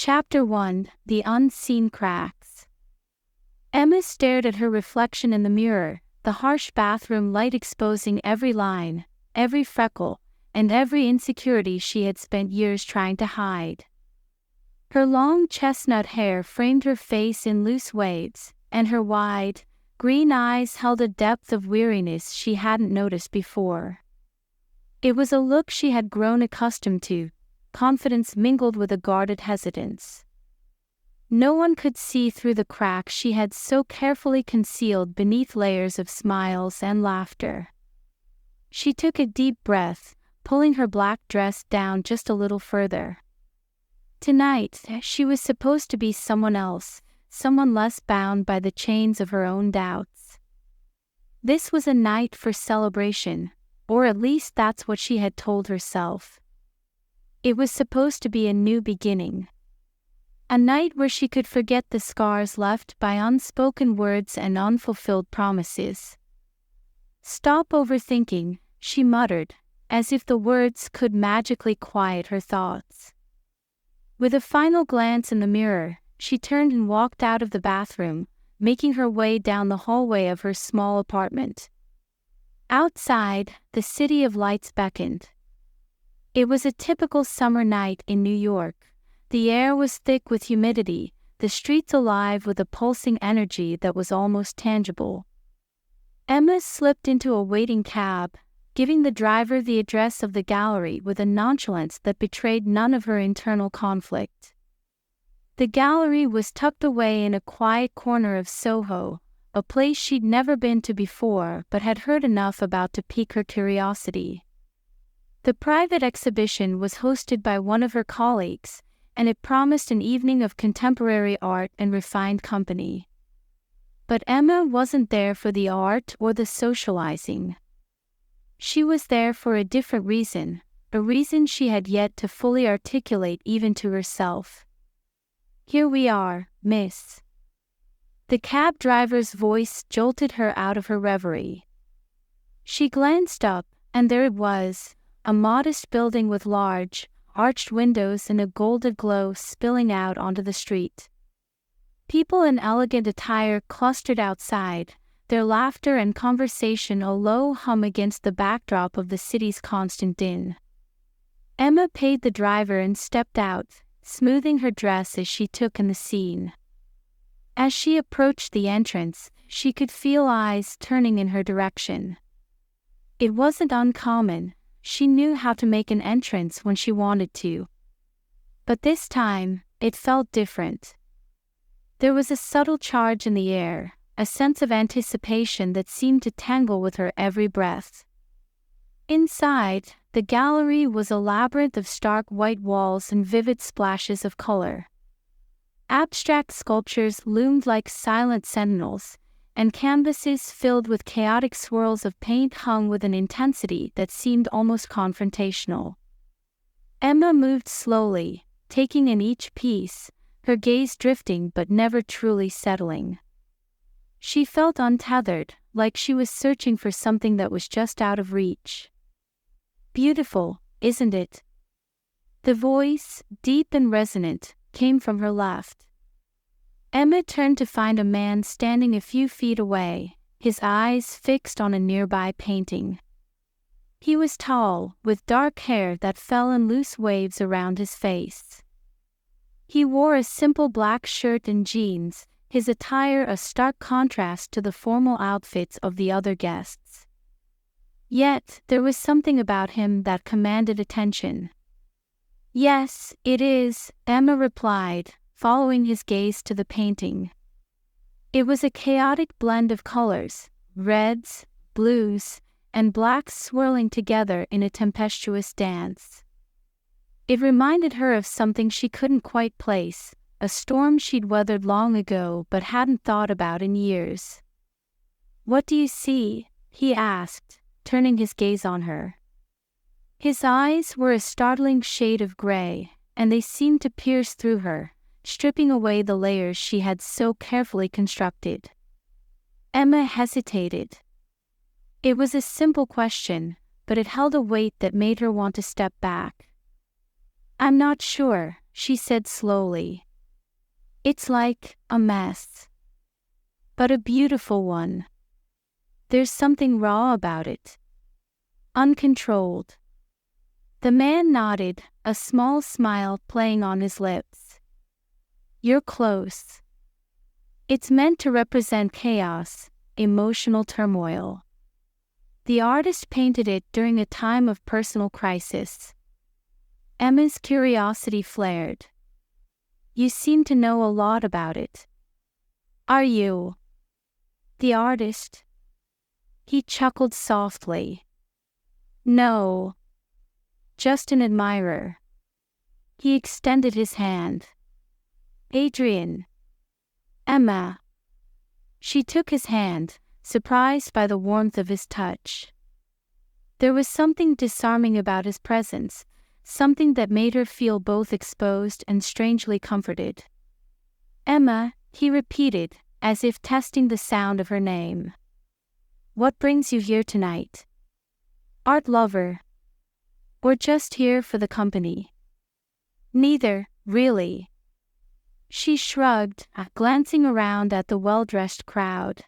Chapter 1: The Unseen Cracks. Emma stared at her reflection in the mirror, the harsh bathroom light exposing every line, every freckle, and every insecurity she had spent years trying to hide. Her long chestnut hair framed her face in loose waves, and her wide, green eyes held a depth of weariness she hadn't noticed before. It was a look she had grown accustomed to, confidence mingled with a guarded hesitance. No one could see through the cracks she had so carefully concealed beneath layers of smiles and laughter. She took a deep breath, pulling her black dress down just a little further. Tonight, she was supposed to be someone else, someone less bound by the chains of her own doubts. This was a night for celebration, or at least that's what she had told herself. It was supposed to be a new beginning. A night where she could forget the scars left by unspoken words and unfulfilled promises. "Stop overthinking," she muttered, as if the words could magically quiet her thoughts. With a final glance in the mirror, she turned and walked out of the bathroom, making her way down the hallway of her small apartment. Outside, the city of lights beckoned. It was a typical summer night in New York. The air was thick with humidity, the streets alive with a pulsing energy that was almost tangible. Emma slipped into a waiting cab, giving the driver the address of the gallery with a nonchalance that betrayed none of her internal conflict. The gallery was tucked away in a quiet corner of Soho, a place she'd never been to before but had heard enough about to pique her curiosity. The private exhibition was hosted by one of her colleagues, and it promised an evening of contemporary art and refined company. But Emma wasn't there for the art or the socializing. She was there for a different reason, a reason she had yet to fully articulate even to herself. "Here we are, miss." The cab driver's voice jolted her out of her reverie. She glanced up, and there it was, a modest building with large, arched windows and a golden glow spilling out onto the street. People in elegant attire clustered outside, their laughter and conversation a low hum against the backdrop of the city's constant din. Emma paid the driver and stepped out, smoothing her dress as she took in the scene. As she approached the entrance, she could feel eyes turning in her direction. It wasn't uncommon. She knew how to make an entrance when she wanted to. But this time, it felt different. There was a subtle charge in the air, a sense of anticipation that seemed to tangle with her every breath. Inside, the gallery was a labyrinth of stark white walls and vivid splashes of color. Abstract sculptures loomed like silent sentinels, and canvases filled with chaotic swirls of paint hung with an intensity that seemed almost confrontational. Emma moved slowly, taking in each piece, her gaze drifting but never truly settling. She felt untethered, like she was searching for something that was just out of reach. "Beautiful, isn't it?" The voice, deep and resonant, came from her left. Emma turned to find a man standing a few feet away, his eyes fixed on a nearby painting. He was tall, with dark hair that fell in loose waves around his face. He wore a simple black shirt and jeans, his attire a stark contrast to the formal outfits of the other guests. Yet, there was something about him that commanded attention. "Yes, it is," Emma replied, following his gaze to the painting. It was a chaotic blend of colors, reds, blues, and blacks swirling together in a tempestuous dance. It reminded her of something she couldn't quite place, a storm she'd weathered long ago but hadn't thought about in years. "What do you see?" he asked, turning his gaze on her. His eyes were a startling shade of gray, and they seemed to pierce through her, stripping away the layers she had so carefully constructed. Emma hesitated. It was a simple question, but it held a weight that made her want to step back. "I'm not sure," she said slowly. It's like a mess. But a beautiful one. There's something raw about it. Uncontrolled. The man nodded, a small smile playing on his lips. You're close. It's meant to represent chaos, emotional turmoil. The artist painted it during a time of personal crisis. Emma's curiosity flared. You seem to know a lot about it. Are you the artist? He chuckled softly. No. Just an admirer. He extended his hand. Adrian. Emma. She took his hand, surprised by the warmth of his touch. There was something disarming about his presence, something that made her feel both exposed and strangely comforted. Emma, he repeated, as if testing the sound of her name. What brings you here tonight? Art lover? Or just here for the company? Neither, really. She shrugged, glancing around at the well-dressed crowd.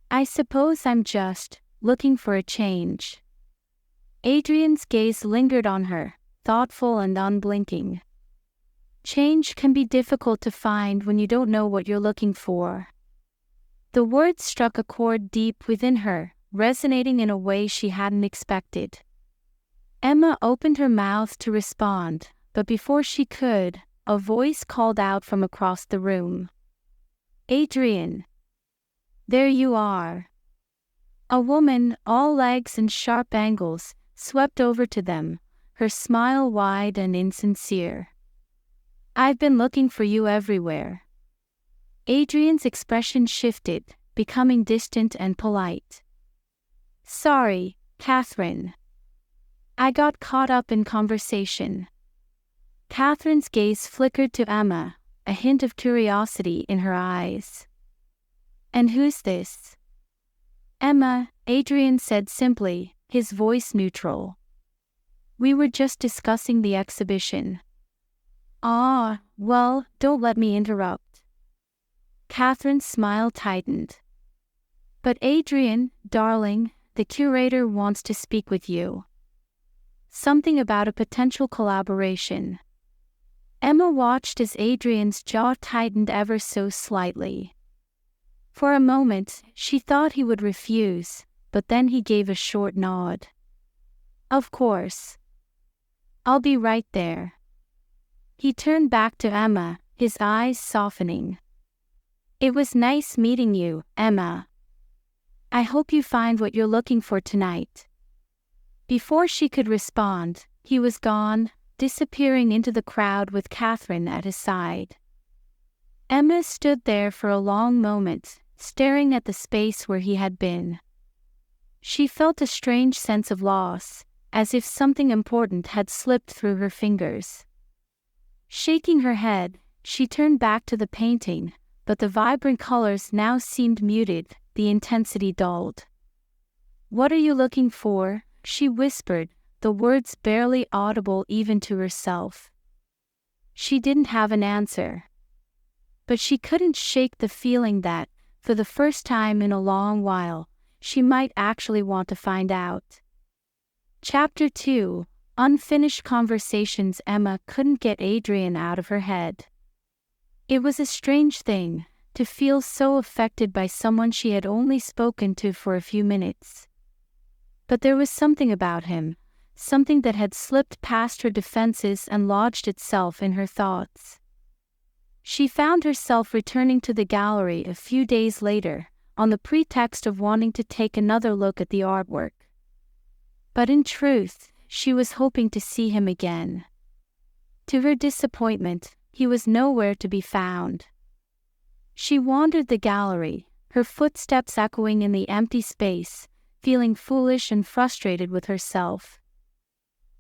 I suppose I'm just looking for a change. Adrian's gaze lingered on her, thoughtful and unblinking. Change can be difficult to find when you don't know what you're looking for. The words struck a chord deep within her, resonating in a way she hadn't expected. Emma opened her mouth to respond, but before she could, a voice called out from across the room. Adrian. There you are. A woman, all legs and sharp angles, swept over to them, her smile wide and insincere. I've been looking for you everywhere. Adrian's expression shifted, becoming distant and polite. Sorry, Catherine. I got caught up in conversation. Catherine's gaze flickered to Emma, a hint of curiosity in her eyes. And who's this? Emma, Adrian said simply, his voice neutral. We were just discussing the exhibition. Ah, well, don't let me interrupt. Catherine's smile tightened. But Adrian, darling, the curator wants to speak with you. Something about a potential collaboration. Emma watched as Adrian's jaw tightened ever so slightly. For a moment, she thought he would refuse, but then he gave a short nod. Of course. I'll be right there. He turned back to Emma, his eyes softening. It was nice meeting you, Emma. I hope you find what you're looking for tonight. Before she could respond, he was gone, disappearing into the crowd with Catherine at his side. Emma stood there for a long moment, staring at the space where he had been. She felt a strange sense of loss, as if something important had slipped through her fingers. Shaking her head, she turned back to the painting, but the vibrant colors now seemed muted, the intensity dulled. What are you looking for? She whispered, the words barely audible even to herself. She didn't have an answer. But she couldn't shake the feeling that, for the first time in a long while, she might actually want to find out. Chapter 2. Unfinished conversations. Emma couldn't get Adrian out of her head. It was a strange thing, to feel so affected by someone she had only spoken to for a few minutes. But there was something about him, something that had slipped past her defenses and lodged itself in her thoughts. She found herself returning to the gallery a few days later, on the pretext of wanting to take another look at the artwork. But in truth, she was hoping to see him again. To her disappointment, he was nowhere to be found. She wandered the gallery, her footsteps echoing in the empty space, feeling foolish and frustrated with herself.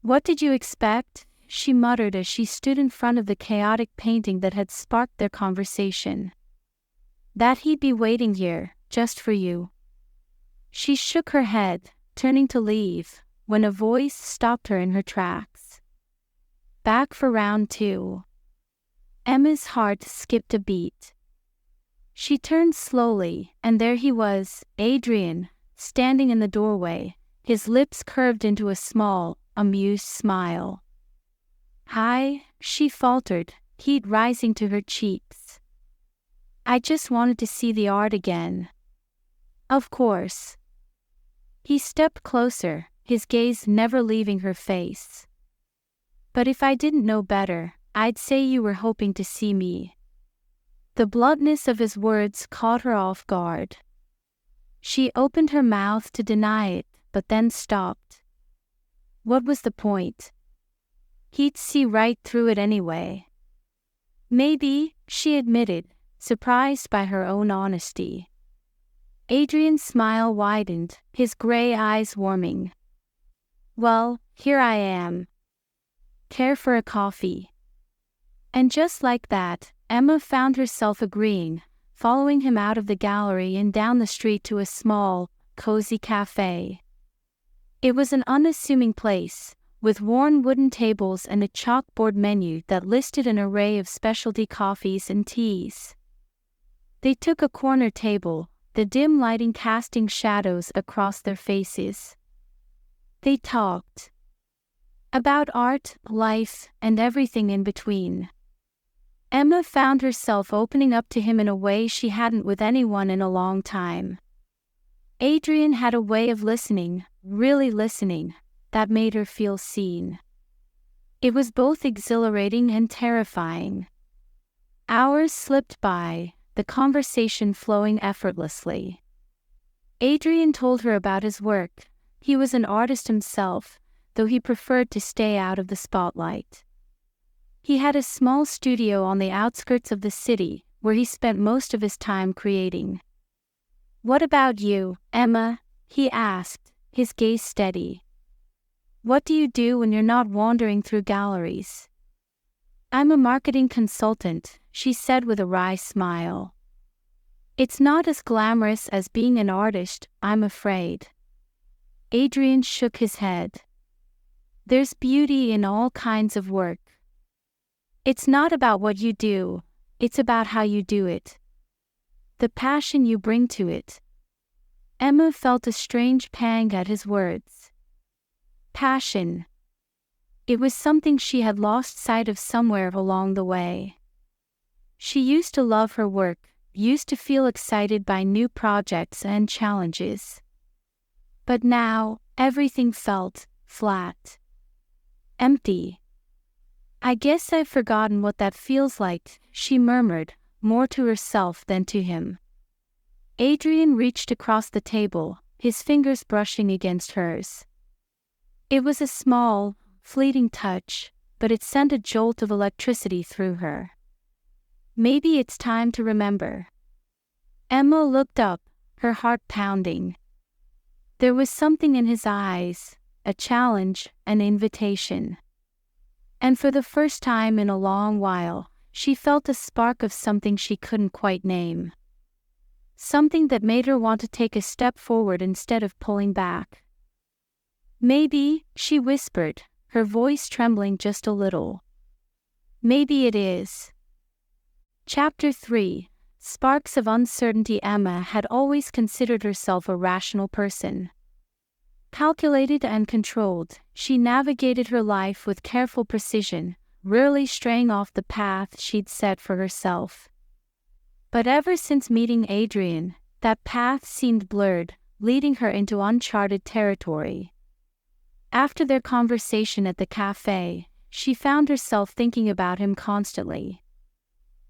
What did you expect? She muttered as she stood in front of the chaotic painting that had sparked their conversation. That he'd be waiting here, just for you. She shook her head, turning to leave, when a voice stopped her in her tracks. back for round 2. Emma's heart skipped a beat. She turned slowly, and there he was, Adrian, standing in the doorway, his lips curved into a small, amused smile. "Hi," she faltered, heat rising to her cheeks. "I just wanted to see the art again." "Of course." He stepped closer, his gaze never leaving her face. "But if I didn't know better, I'd say you were hoping to see me." The bluntness of his words caught her off guard. She opened her mouth to deny it, but then stopped. What was the point? He'd see right through it anyway. "Maybe," she admitted, surprised by her own honesty. Adrian's smile widened, his gray eyes warming. "Well, here I am. Care for a coffee?" And just like that, Emma found herself agreeing, following him out of the gallery and down the street to a small, cozy cafe. It was an unassuming place, with worn wooden tables and a chalkboard menu that listed an array of specialty coffees and teas. They took a corner table, the dim lighting casting shadows across their faces. They talked about art, life, and everything in between. Emma found herself opening up to him in a way she hadn't with anyone in a long time. Adrian had a way of listening, really listening, that made her feel seen. It was both exhilarating and terrifying. Hours slipped by, the conversation flowing effortlessly. Adrian told her about his work. He was an artist himself, though he preferred to stay out of the spotlight. He had a small studio on the outskirts of the city, where he spent most of his time creating. "What about you, Emma?" he asked, his gaze steady. "What do you do when you're not wandering through galleries?" "I'm a marketing consultant," she said with a wry smile. "It's not as glamorous as being an artist, I'm afraid." Adrian shook his head. "There's beauty in all kinds of work. It's not about what you do, it's about how you do it. The passion you bring to it." Emma felt a strange pang at his words. Passion. It was something she had lost sight of somewhere along the way. She used to love her work, used to feel excited by new projects and challenges. But now, everything felt flat. Empty. "I guess I've forgotten what that feels like," she murmured, more to herself than to him. Adrian reached across the table, his fingers brushing against hers. It was a small, fleeting touch, but it sent a jolt of electricity through her. "Maybe it's time to remember." Emma looked up, her heart pounding. There was something in his eyes, a challenge, an invitation. And for the first time in a long while, she felt a spark of something she couldn't quite name. Something that made her want to take a step forward instead of pulling back. "Maybe," she whispered, her voice trembling just a little. "Maybe it is." Chapter 3. Sparks of uncertainty. Emma had always considered herself a rational person. Calculated and controlled, she navigated her life with careful precision, rarely straying off the path she'd set for herself. But ever since meeting Adrian, that path seemed blurred, leading her into uncharted territory. After their conversation at the cafe, she found herself thinking about him constantly.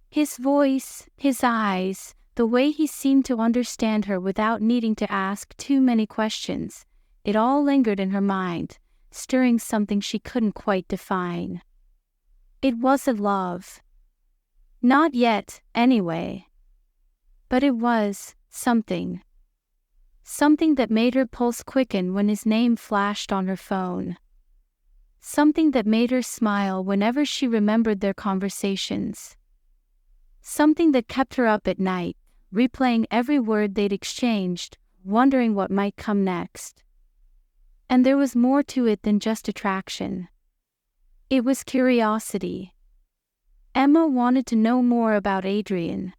His voice, his eyes, the way he seemed to understand her without needing to ask too many questions, it all lingered in her mind, stirring something she couldn't quite define. It wasn't love. Not yet, anyway. But it was something. Something that made her pulse quicken when his name flashed on her phone. Something that made her smile whenever she remembered their conversations. Something that kept her up at night, replaying every word they'd exchanged, wondering what might come next. And there was more to it than just attraction. It was curiosity. Emma wanted to know more about Adrian.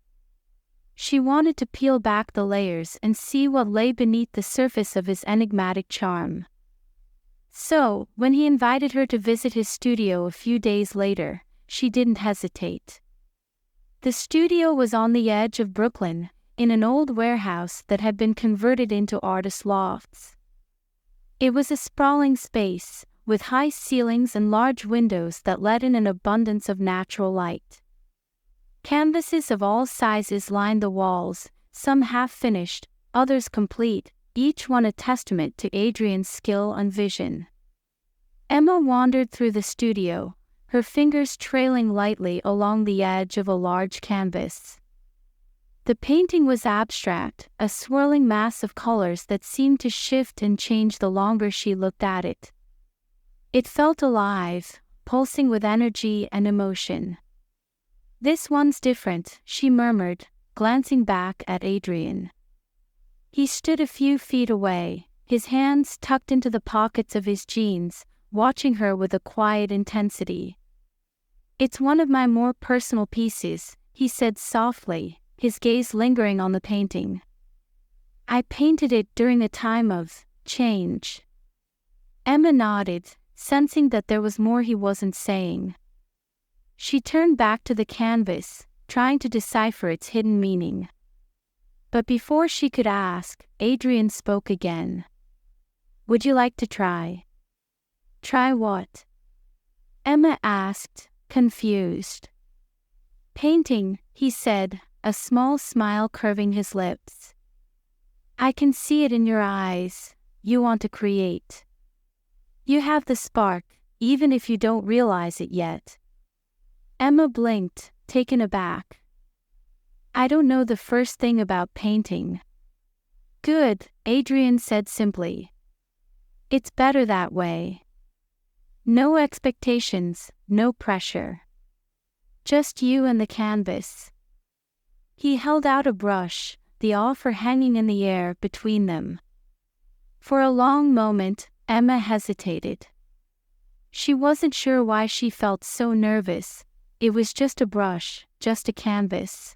She wanted to peel back the layers and see what lay beneath the surface of his enigmatic charm. So, when he invited her to visit his studio a few days later, she didn't hesitate. The studio was on the edge of Brooklyn, in an old warehouse that had been converted into artist lofts. It was a sprawling space, with high ceilings and large windows that let in an abundance of natural light. Canvases of all sizes lined the walls, some half-finished, others complete, each one a testament to Adrian's skill and vision. Emma wandered through the studio, her fingers trailing lightly along the edge of a large canvas. The painting was abstract, a swirling mass of colors that seemed to shift and change the longer she looked at it. It felt alive, pulsing with energy and emotion. "This one's different," she murmured, glancing back at Adrian. He stood a few feet away, his hands tucked into the pockets of his jeans, watching her with a quiet intensity. "It's one of my more personal pieces," he said softly, his gaze lingering on the painting. "I painted it during a time of change." Emma nodded, sensing that there was more he wasn't saying. She turned back to the canvas, trying to decipher its hidden meaning. But before she could ask, Adrian spoke again. "Would you like to try?" "Try what?" Emma asked, confused. "Painting," he said, a small smile curving his lips. "I can see it in your eyes. You want to create. You have the spark, even if you don't realize it yet." Emma blinked, taken aback. "I don't know the first thing about painting." "Good," Adrian said simply. "It's better that way. No expectations, no pressure. Just you and the canvas." He held out a brush, the offer hanging in the air between them. For a long moment, Emma hesitated. She wasn't sure why she felt so nervous. It was just a brush, just a canvas.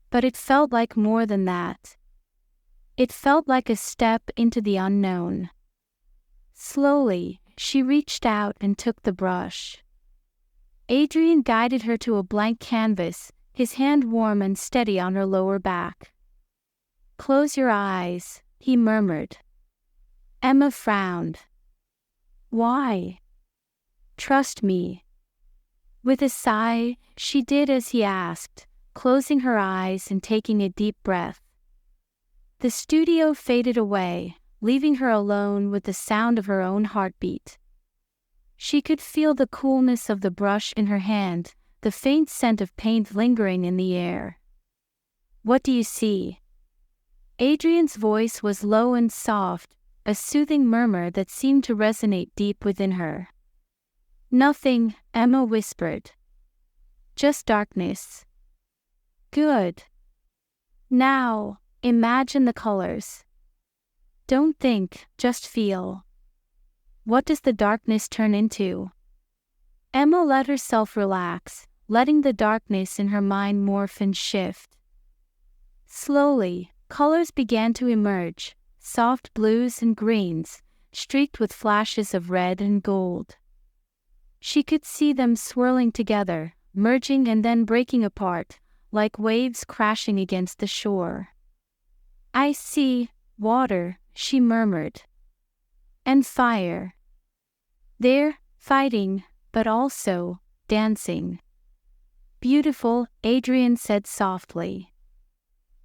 But it felt like more than that. It felt like a step into the unknown. Slowly, she reached out and took the brush. Adrian guided her to a blank canvas, his hand warm and steady on her lower back. "Close your eyes," he murmured. Emma frowned. "Why?" "Trust me." With a sigh, she did as he asked, closing her eyes and taking a deep breath. The studio faded away, leaving her alone with the sound of her own heartbeat. She could feel the coolness of the brush in her hand, the faint scent of paint lingering in the air. "What do you see?" Adrian's voice was low and soft, a soothing murmur that seemed to resonate deep within her. "Nothing," Emma whispered. "Just darkness." "Good. Now, imagine the colors. Don't think, just feel. What does the darkness turn into?" Emma let herself relax, letting the darkness in her mind morph and shift. Slowly, colors began to emerge, soft blues and greens, streaked with flashes of red and gold. She could see them swirling together, merging and then breaking apart, like waves crashing against the shore. "I see water," she murmured. "And fire. They're fighting, but also dancing." "Beautiful," Adrian said softly.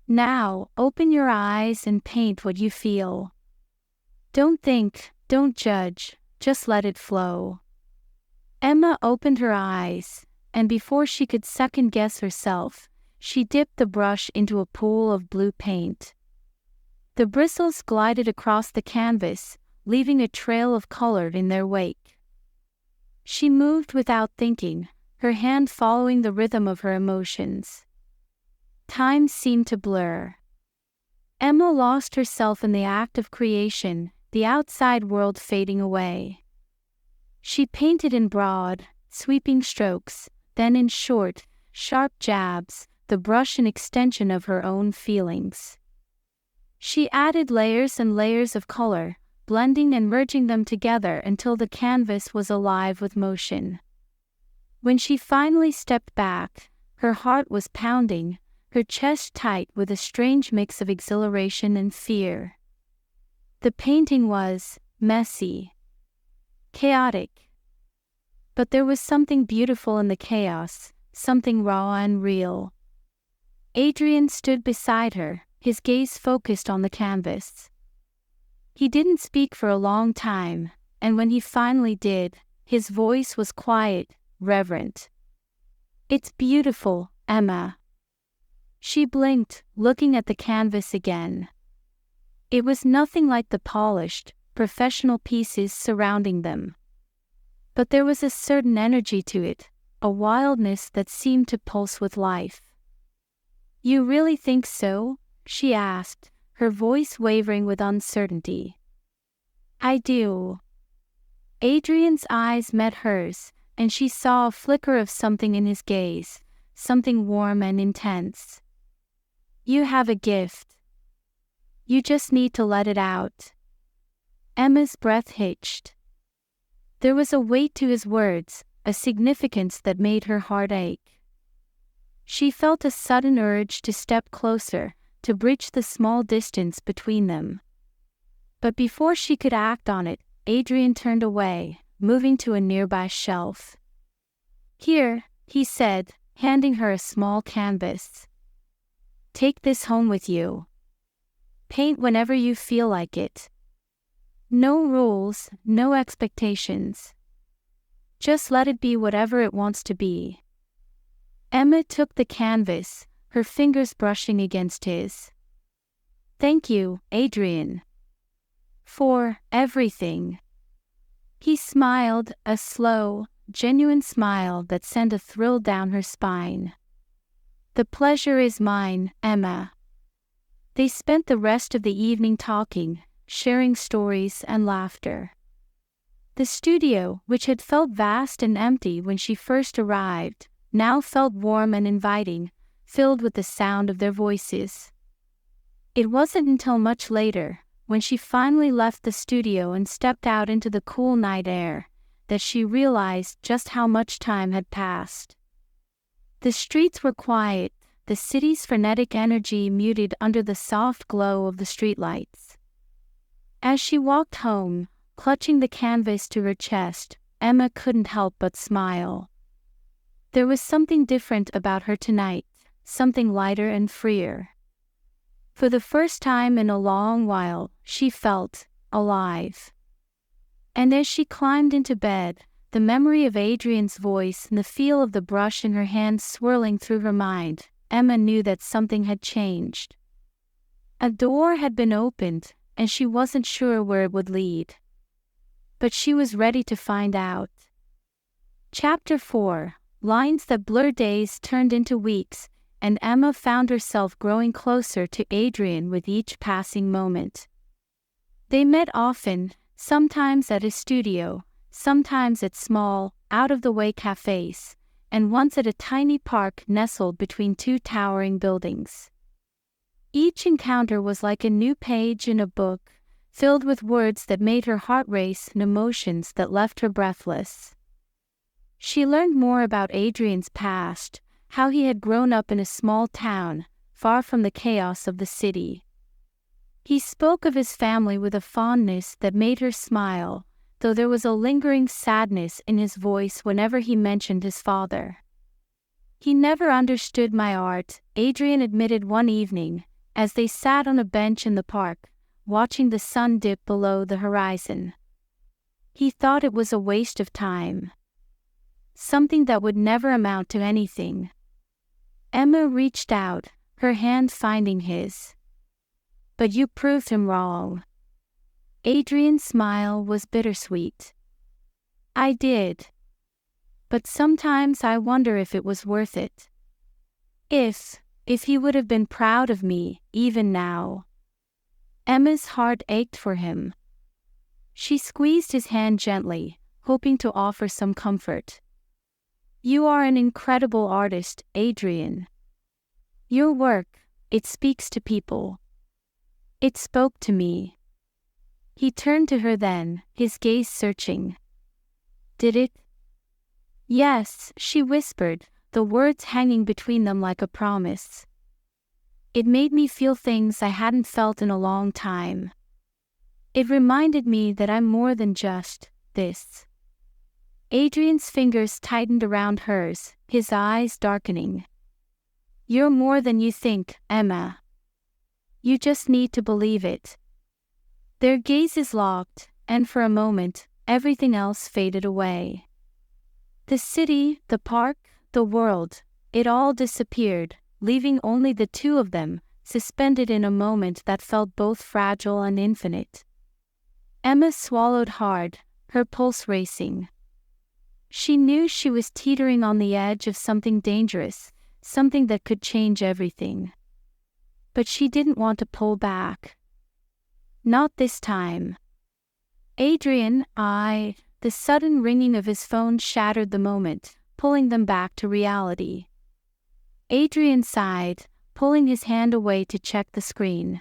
"Now, open your eyes and paint what you feel. Don't think, don't judge, just let it flow." Emma opened her eyes, and before she could second-guess herself, she dipped the brush into a pool of blue paint. The bristles glided across the canvas, leaving a trail of color in their wake. She moved without thinking, her hand following the rhythm of her emotions. Time seemed to blur. Emma lost herself in the act of creation, the outside world fading away. She painted in broad, sweeping strokes, then in short, sharp jabs, the brush an extension of her own feelings. She added layers and layers of color, blending and merging them together until the canvas was alive with motion. When she finally stepped back, her heart was pounding, her chest tight with a strange mix of exhilaration and fear. The painting was messy, chaotic. But there was something beautiful in the chaos, something raw and real. Adrian stood beside her, his gaze focused on the canvas. He didn't speak for a long time, and when he finally did, his voice was quiet, reverent. "It's beautiful, Emma." She blinked, looking at the canvas again. It was nothing like the polished, professional pieces surrounding them. But there was a certain energy to it, a wildness that seemed to pulse with life. "You really think so?" she asked, her voice wavering with uncertainty. "I do." Adrian's eyes met hers, and she saw a flicker of something in his gaze, something warm and intense. "You have a gift. You just need to let it out." Emma's breath hitched. There was a weight to his words, a significance that made her heart ache. She felt a sudden urge to step closer, to bridge the small distance between them. But before she could act on it, Adrian turned away, moving to a nearby shelf. "Here," he said, handing her a small canvas. "Take this home with you. Paint whenever you feel like it. No rules, no expectations. Just let it be whatever it wants to be." Emma took the canvas, her fingers brushing against his. "Thank you, Adrian. For everything." He smiled, a slow, genuine smile that sent a thrill down her spine. "The pleasure is mine, Emma." They spent the rest of the evening talking, sharing stories and laughter. The studio, which had felt vast and empty when she first arrived, now felt warm and inviting, filled with the sound of their voices. It wasn't until much later, when she finally left the studio and stepped out into the cool night air, that she realized just how much time had passed. The streets were quiet, the city's frenetic energy muted under the soft glow of the streetlights. As she walked home, clutching the canvas to her chest, Emma couldn't help but smile. There was something different about her tonight, something lighter and freer. For the first time in a long while, she felt alive. And as she climbed into bed, the memory of Adrian's voice and the feel of the brush in her hand swirling through her mind, Emma knew that something had changed. A door had been opened, and she wasn't sure where it would lead. But she was ready to find out. Chapter 4. Lines that blurred days turned into weeks, and Emma found herself growing closer to Adrian with each passing moment. They met often, sometimes at his studio, sometimes at small, out-of-the-way cafes, and once at a tiny park nestled between two towering buildings. Each encounter was like a new page in a book, filled with words that made her heart race and emotions that left her breathless. She learned more about Adrian's past, how he had grown up in a small town, far from the chaos of the city. He spoke of his family with a fondness that made her smile, though there was a lingering sadness in his voice whenever he mentioned his father. "He never understood my art," Adrian admitted one evening, as they sat on a bench in the park, watching the sun dip below the horizon. "He thought it was a waste of time. Something that would never amount to anything." Emma reached out, her hand finding his. "But you proved him wrong." Adrian's smile was bittersweet. "I did. But sometimes I wonder if it was worth it. If he would have been proud of me, even now." Emma's heart ached for him. She squeezed his hand gently, hoping to offer some comfort. "You are an incredible artist, Adrian. Your work, it speaks to people." "It spoke to me." He turned to her then, his gaze searching. "Did it?" "Yes," she whispered, the words hanging between them like a promise. "It made me feel things I hadn't felt in a long time. It reminded me that I'm more than just this." Adrian's fingers tightened around hers, his eyes darkening. "You're more than you think, Emma. You just need to believe it." Their gazes locked, and for a moment, everything else faded away. The city, the park, the world, it all disappeared, leaving only the two of them, suspended in a moment that felt both fragile and infinite. Emma swallowed hard, her pulse racing. She knew she was teetering on the edge of something dangerous, something that could change everything. But she didn't want to pull back. Not this time. "Adrian, The sudden ringing of his phone shattered the moment, pulling them back to reality. Adrian sighed, pulling his hand away to check the screen.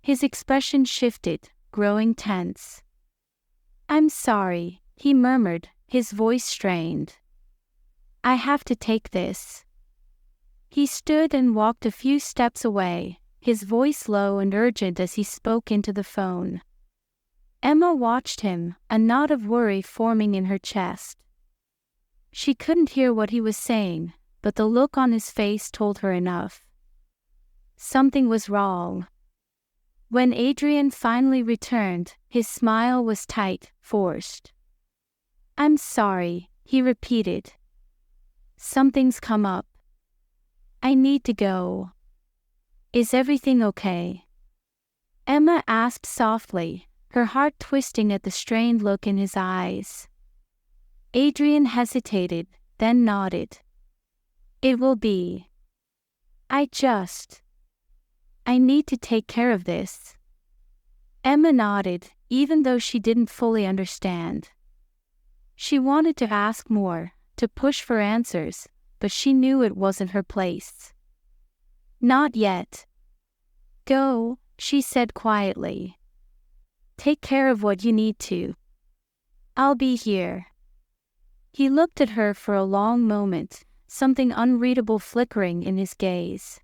His expression shifted, growing tense. "I'm sorry," he murmured, his voice strained. "I have to take this." He stood and walked a few steps away, his voice low and urgent as he spoke into the phone. Emma watched him, a knot of worry forming in her chest. She couldn't hear what he was saying, but the look on his face told her enough. Something was wrong. When Adrian finally returned, his smile was tight, forced. "I'm sorry," he repeated. "Something's come up. I need to go." "Is everything okay?" Emma asked softly, her heart twisting at the strained look in his eyes. Adrian hesitated, then nodded. "It will be. I need to take care of this." Emma nodded, even though she didn't fully understand. She wanted to ask more, to push for answers, but she knew it wasn't her place. "Not yet." "Go," she said quietly. "Take care of what you need to. I'll be here." He looked at her for a long moment, something unreadable flickering in his gaze.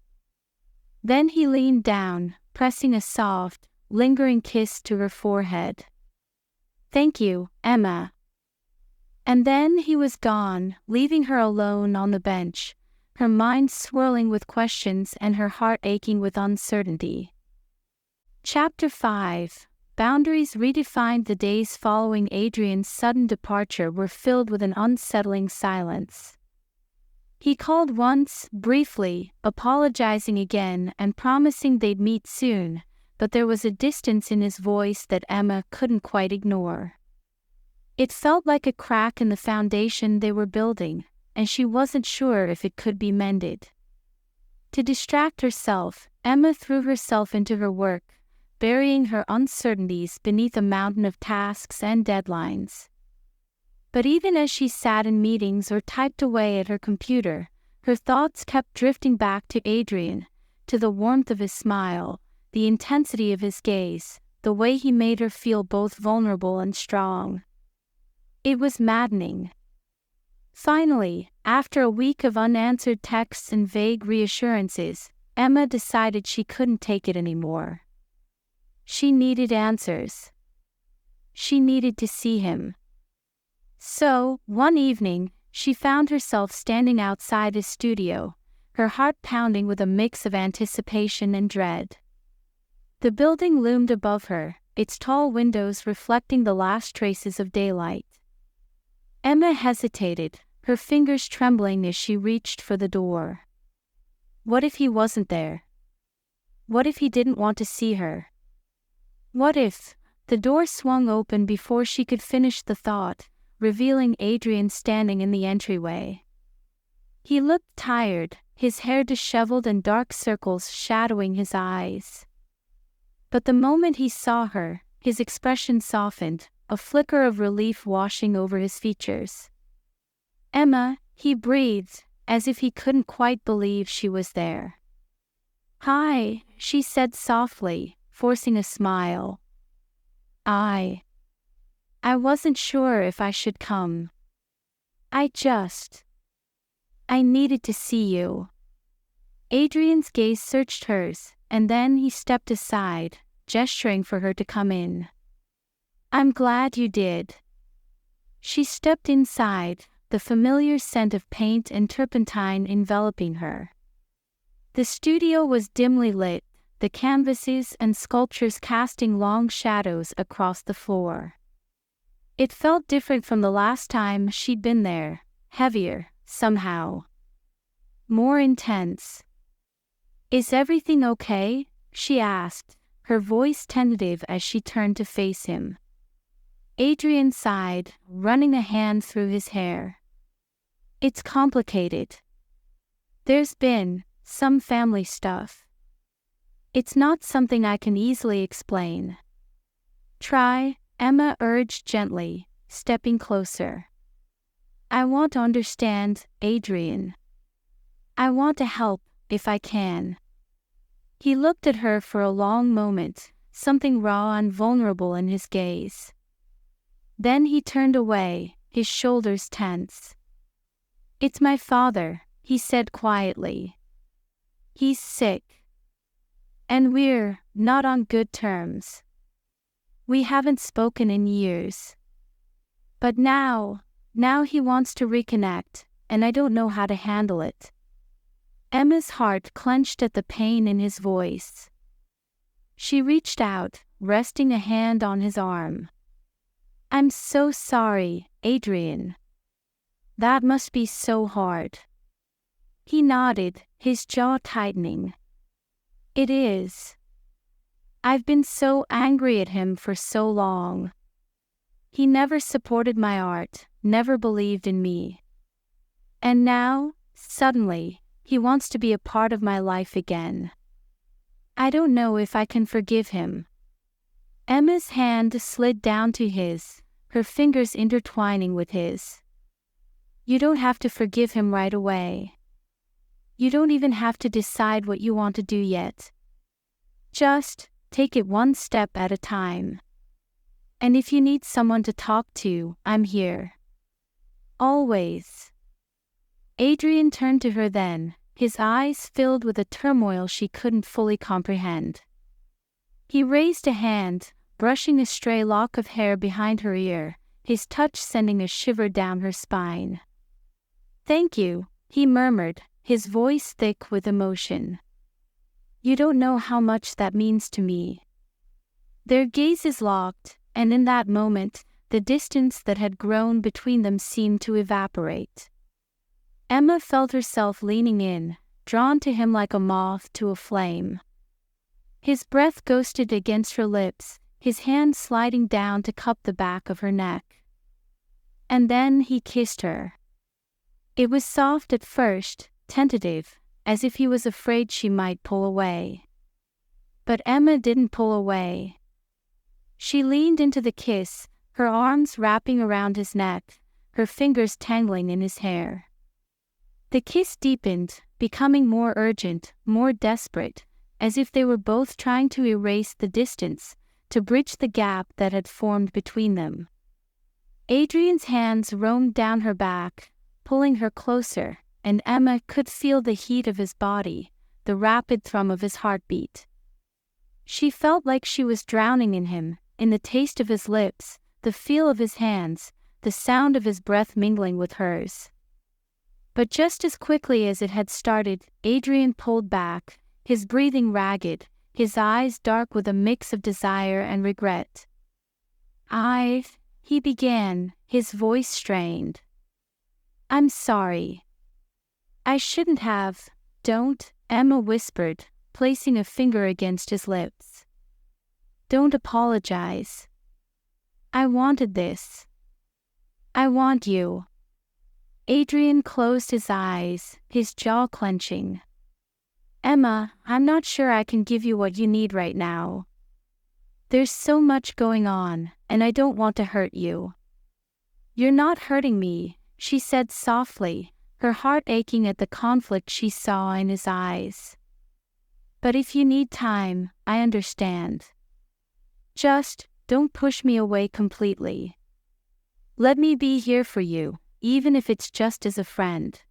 Then he leaned down, pressing a soft, lingering kiss to her forehead. "Thank you, Emma." And then he was gone, leaving her alone on the bench, her mind swirling with questions and her heart aching with uncertainty. Chapter 5. Boundaries redefined. The days following Adrian's sudden departure were filled with an unsettling silence. He called once, briefly, apologizing again and promising they'd meet soon, but there was a distance in his voice that Emma couldn't quite ignore. It felt like a crack in the foundation they were building, and she wasn't sure if it could be mended. To distract herself, Emma threw herself into her work, burying her uncertainties beneath a mountain of tasks and deadlines. But even as she sat in meetings or typed away at her computer, her thoughts kept drifting back to Adrian, to the warmth of his smile, the intensity of his gaze, the way he made her feel both vulnerable and strong. It was maddening. Finally, after a week of unanswered texts and vague reassurances, Emma decided she couldn't take it anymore. She needed answers. She needed to see him. So, one evening, she found herself standing outside his studio, her heart pounding with a mix of anticipation and dread. The building loomed above her, its tall windows reflecting the last traces of daylight. Emma hesitated, her fingers trembling as she reached for the door. What if he wasn't there? What if he didn't want to see her? What if... The door swung open before she could finish the thought, revealing Adrian standing in the entryway. He looked tired, his hair disheveled and dark circles shadowing his eyes. But the moment he saw her, his expression softened, a flicker of relief washing over his features. "Emma," he breathed, as if he couldn't quite believe she was there. "Hi," she said softly, forcing a smile. I wasn't sure if I should come. I needed to see you." Adrian's gaze searched hers, and then he stepped aside, gesturing for her to come in. "I'm glad you did." She stepped inside, the familiar scent of paint and turpentine enveloping her. The studio was dimly lit, the canvases and sculptures casting long shadows across the floor. It felt different from the last time she'd been there, heavier, somehow. More intense. "Is everything okay?" she asked, her voice tentative as she turned to face him. Adrian sighed, running a hand through his hair. "It's complicated. There's been some family stuff. It's not something I can easily explain." "Try," Emma urged gently, stepping closer. "I want to understand, Adrian. I want to help, if I can." He looked at her for a long moment, something raw and vulnerable in his gaze. Then he turned away, his shoulders tense. "It's my father," he said quietly. "He's sick. And we're not on good terms. We haven't spoken in years. But now he wants to reconnect, and I don't know how to handle it." Emma's heart clenched at the pain in his voice. She reached out, resting a hand on his arm. "I'm so sorry, Adrian. That must be so hard." He nodded, his jaw tightening. "It is. I've been so angry at him for so long. He never supported my art, never believed in me. And now, suddenly, he wants to be a part of my life again. I don't know if I can forgive him." Emma's hand slid down to his, her fingers intertwining with his. "You don't have to forgive him right away. You don't even have to decide what you want to do yet. Just take it one step at a time. And if you need someone to talk to, I'm here. Always." Adrian turned to her then, his eyes filled with a turmoil she couldn't fully comprehend. He raised a hand, brushing a stray lock of hair behind her ear, his touch sending a shiver down her spine. "Thank you," he murmured, his voice thick with emotion. "You don't know how much that means to me." Their gazes locked, and in that moment, the distance that had grown between them seemed to evaporate. Emma felt herself leaning in, drawn to him like a moth to a flame. His breath ghosted against her lips, his hand sliding down to cup the back of her neck. And then he kissed her. It was soft at first, tentative, as if he was afraid she might pull away. But Emma didn't pull away. She leaned into the kiss, her arms wrapping around his neck, her fingers tangling in his hair. The kiss deepened, becoming more urgent, more desperate, as if they were both trying to erase the distance, to bridge the gap that had formed between them. Adrian's hands roamed down her back, pulling her closer, and Emma could feel the heat of his body, the rapid thrum of his heartbeat. She felt like she was drowning in him, in the taste of his lips, the feel of his hands, the sound of his breath mingling with hers. But just as quickly as it had started, Adrian pulled back, his breathing ragged, his eyes dark with a mix of desire and regret. He began, his voice strained. "I'm sorry. I shouldn't have." "Don't," Emma whispered, placing a finger against his lips. "Don't apologize. I wanted this. I want you." Adrian closed his eyes, his jaw clenching. "Emma, I'm not sure I can give you what you need right now." There's so much going on, and I don't want to hurt you. You're not hurting me, she said softly, her heart aching at the conflict she saw in his eyes. But if you need time, I understand. Just, don't push me away completely. Let me be here for you, even if it's just as a friend.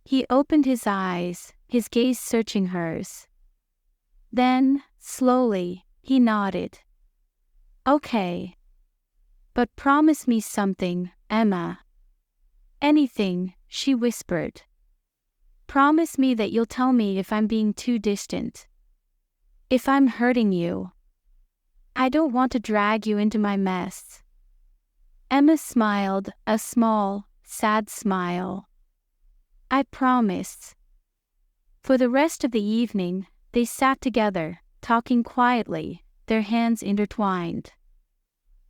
He opened his eyes, his gaze searching hers. Then, slowly, he nodded. Okay. But promise me something, Emma. Anything, she whispered. Promise me that you'll tell me if I'm being too distant. If I'm hurting you. I don't want to drag you into my mess. Emma smiled, a small, sad smile. I promise. For the rest of the evening, they sat together, talking quietly, their hands intertwined.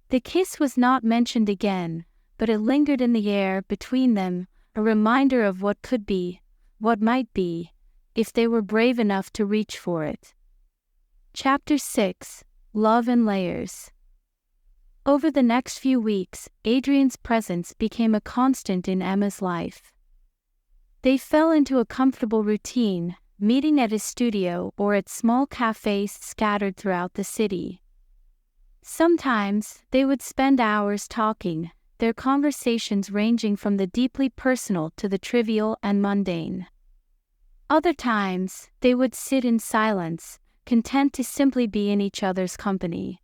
The kiss was not mentioned again, but it lingered in the air between them, a reminder of what could be, what might be, if they were brave enough to reach for it. Chapter 6: Love and Layers. Over the next few weeks, Adrian's presence became a constant in Emma's life. They fell into a comfortable routine, meeting at his studio or at small cafes scattered throughout the city. Sometimes, they would spend hours talking, their conversations ranging from the deeply personal to the trivial and mundane. Other times, they would sit in silence, content to simply be in each other's company.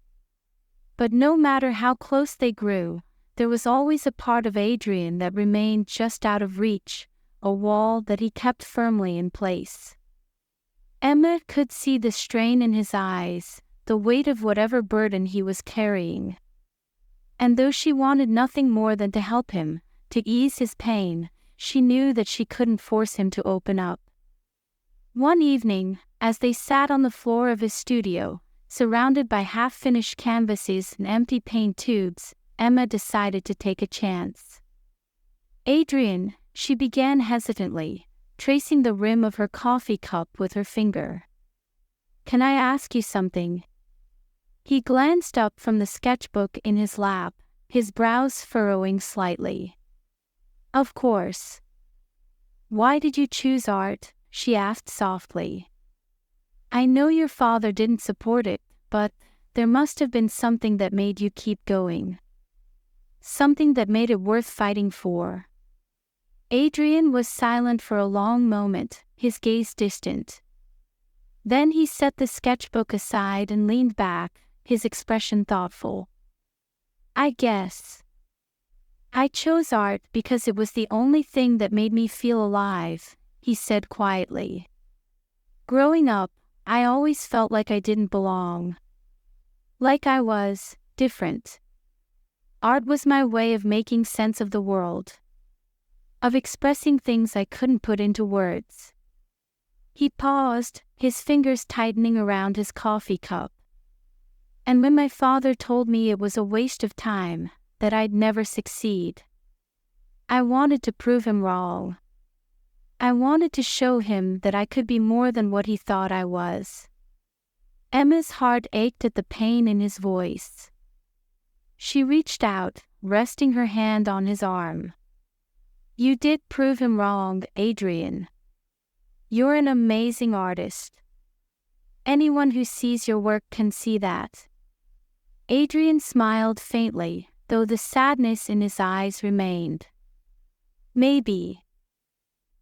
But no matter how close they grew, there was always a part of Adrian that remained just out of reach, a wall that he kept firmly in place. Emma could see the strain in his eyes, the weight of whatever burden he was carrying. And though she wanted nothing more than to help him, to ease his pain, she knew that she couldn't force him to open up. One evening, as they sat on the floor of his studio, surrounded by half-finished canvases and empty paint tubes, Emma decided to take a chance. Adrian, she began hesitantly, tracing the rim of her coffee cup with her finger. Can I ask you something? He glanced up from the sketchbook in his lap, his brows furrowing slightly. Of course. Why did you choose art? She asked softly. I know your father didn't support it, but there must have been something that made you keep going. Something that made it worth fighting for. Adrian was silent for a long moment, his gaze distant. Then he set the sketchbook aside and leaned back, his expression thoughtful. I guess. I chose art because it was the only thing that made me feel alive, he said quietly. Growing up, I always felt like I didn't belong. Like I was different. Art was my way of making sense of the world. Of expressing things I couldn't put into words. He paused, his fingers tightening around his coffee cup. And when my father told me it was a waste of time, that I'd never succeed, I wanted to prove him wrong. I wanted to show him that I could be more than what he thought I was. Emma's heart ached at the pain in his voice. She reached out, resting her hand on his arm. You did prove him wrong, Adrian. You're an amazing artist. Anyone who sees your work can see that. Adrian smiled faintly, though the sadness in his eyes remained. Maybe.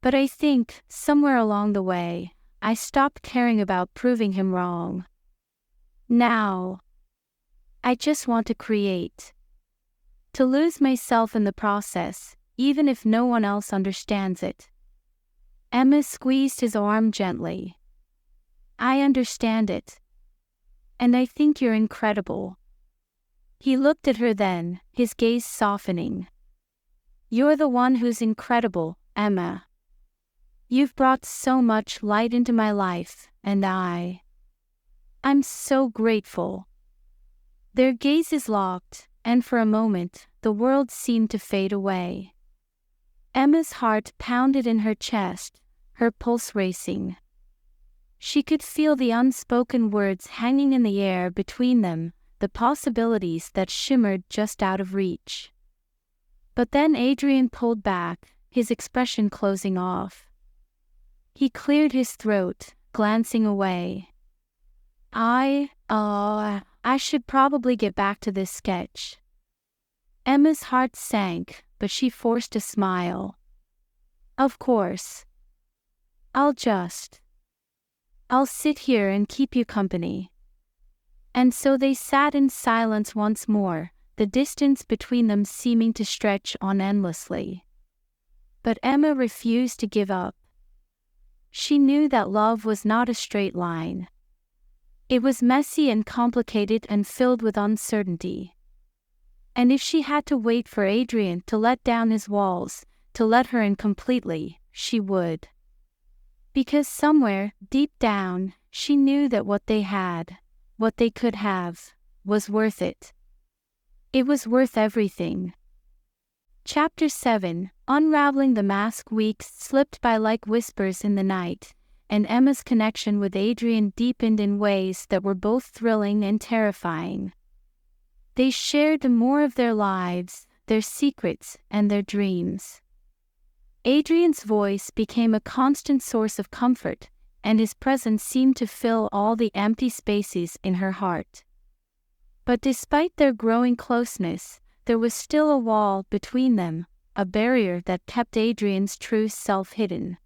But I think, somewhere along the way, I stopped caring about proving him wrong. Now, I just want to create. To lose myself in the process, even if no one else understands it. Emma squeezed his arm gently. I understand it. And I think you're incredible. He looked at her then, his gaze softening. You're the one who's incredible, Emma. You've brought so much light into my life, and I'm so grateful. Their gazes locked, and for a moment, the world seemed to fade away. Emma's heart pounded in her chest, her pulse racing. She could feel the unspoken words hanging in the air between them, the possibilities that shimmered just out of reach. But then Adrian pulled back, his expression closing off. He cleared his throat, glancing away. I should probably get back to this sketch. Emma's heart sank, but she forced a smile. Of course. I'll sit here and keep you company. And so they sat in silence once more, the distance between them seeming to stretch on endlessly. But Emma refused to give up. She knew that love was not a straight line. It was messy and complicated and filled with uncertainty. And if she had to wait for Adrian to let down his walls, to let her in completely, she would. Because somewhere, deep down, she knew that what they had, what they could have, was worth it. It was worth everything. Chapter 7, Unraveling the Mask. Weeks slipped by like whispers in the night, and Emma's connection with Adrian deepened in ways that were both thrilling and terrifying. They shared more of their lives, their secrets, and their dreams. Adrian's voice became a constant source of comfort, and his presence seemed to fill all the empty spaces in her heart. But despite their growing closeness, there was still a wall between them, a barrier that kept Adrian's true self hidden.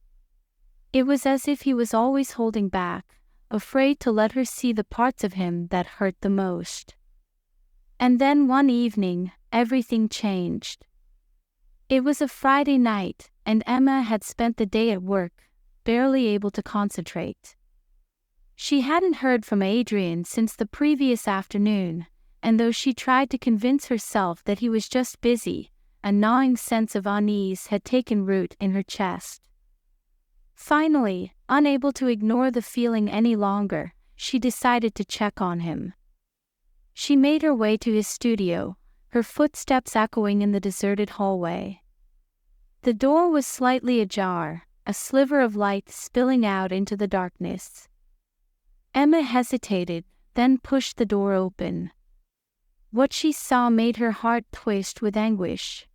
It was as if he was always holding back, afraid to let her see the parts of him that hurt the most. And then one evening, everything changed. It was a Friday night, and Emma had spent the day at work, barely able to concentrate. She hadn't heard from Adrian since the previous afternoon, and though she tried to convince herself that he was just busy, a gnawing sense of unease had taken root in her chest. Finally, unable to ignore the feeling any longer, she decided to check on him. She made her way to his studio, her footsteps echoing in the deserted hallway. The door was slightly ajar, a sliver of light spilling out into the darkness. Emma hesitated, then pushed the door open. What she saw made her heart twist with anguish.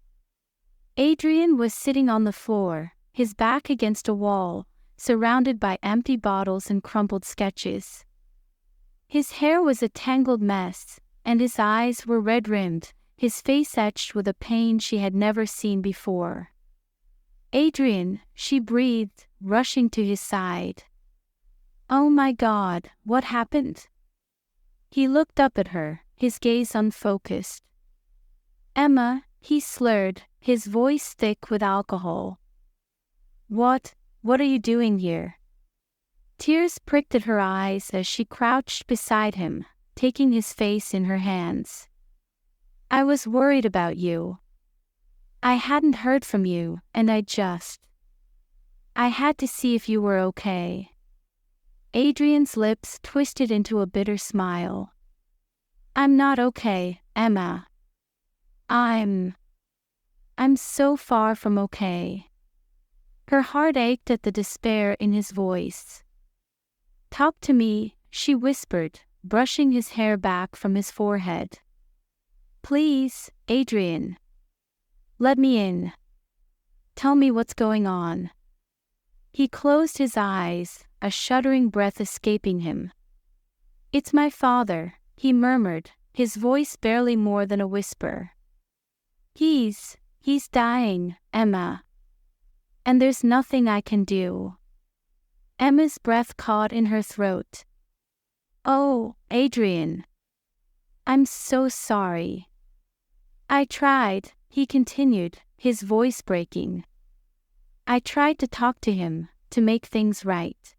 Adrian was sitting on the floor, his back against a wall, surrounded by empty bottles and crumpled sketches. His hair was a tangled mess, and his eyes were red-rimmed, his face etched with a pain she had never seen before. "Adrian," she breathed, rushing to his side. "Oh my God, what happened?" He looked up at her, his gaze unfocused. "Emma," he slurred, his voice thick with alcohol. What are you doing here?" Tears pricked at her eyes as she crouched beside him, taking his face in her hands. "I was worried about you. I hadn't heard from you, and I had to see if you were okay." Adrian's lips twisted into a bitter smile. "I'm not okay, Emma. I'm so far from okay." Her heart ached at the despair in his voice. "Talk to me," she whispered, brushing his hair back from his forehead. "Please, Adrian. Let me in. Tell me what's going on." He closed his eyes, a shuddering breath escaping him. "It's my father," he murmured, his voice barely more than a whisper. He's dying, Emma. And there's nothing I can do." Emma's breath caught in her throat. "Oh, Adrian. I'm so sorry." "I tried," he continued, his voice breaking. "I tried to talk to him, to make things right.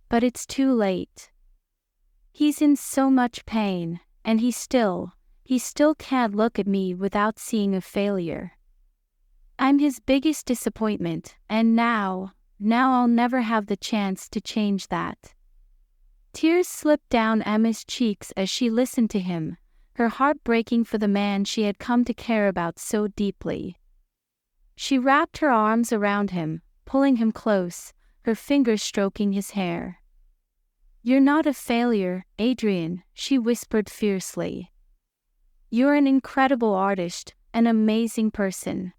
But it's too late. He's in so much pain, and he still can't look at me without seeing a failure. I'm his biggest disappointment, and now I'll never have the chance to change that." Tears slipped down Emma's cheeks as she listened to him, her heart breaking for the man she had come to care about so deeply. She wrapped her arms around him, pulling him close, her fingers stroking his hair. "You're not a failure, Adrian," she whispered fiercely. "You're an incredible artist, an amazing person.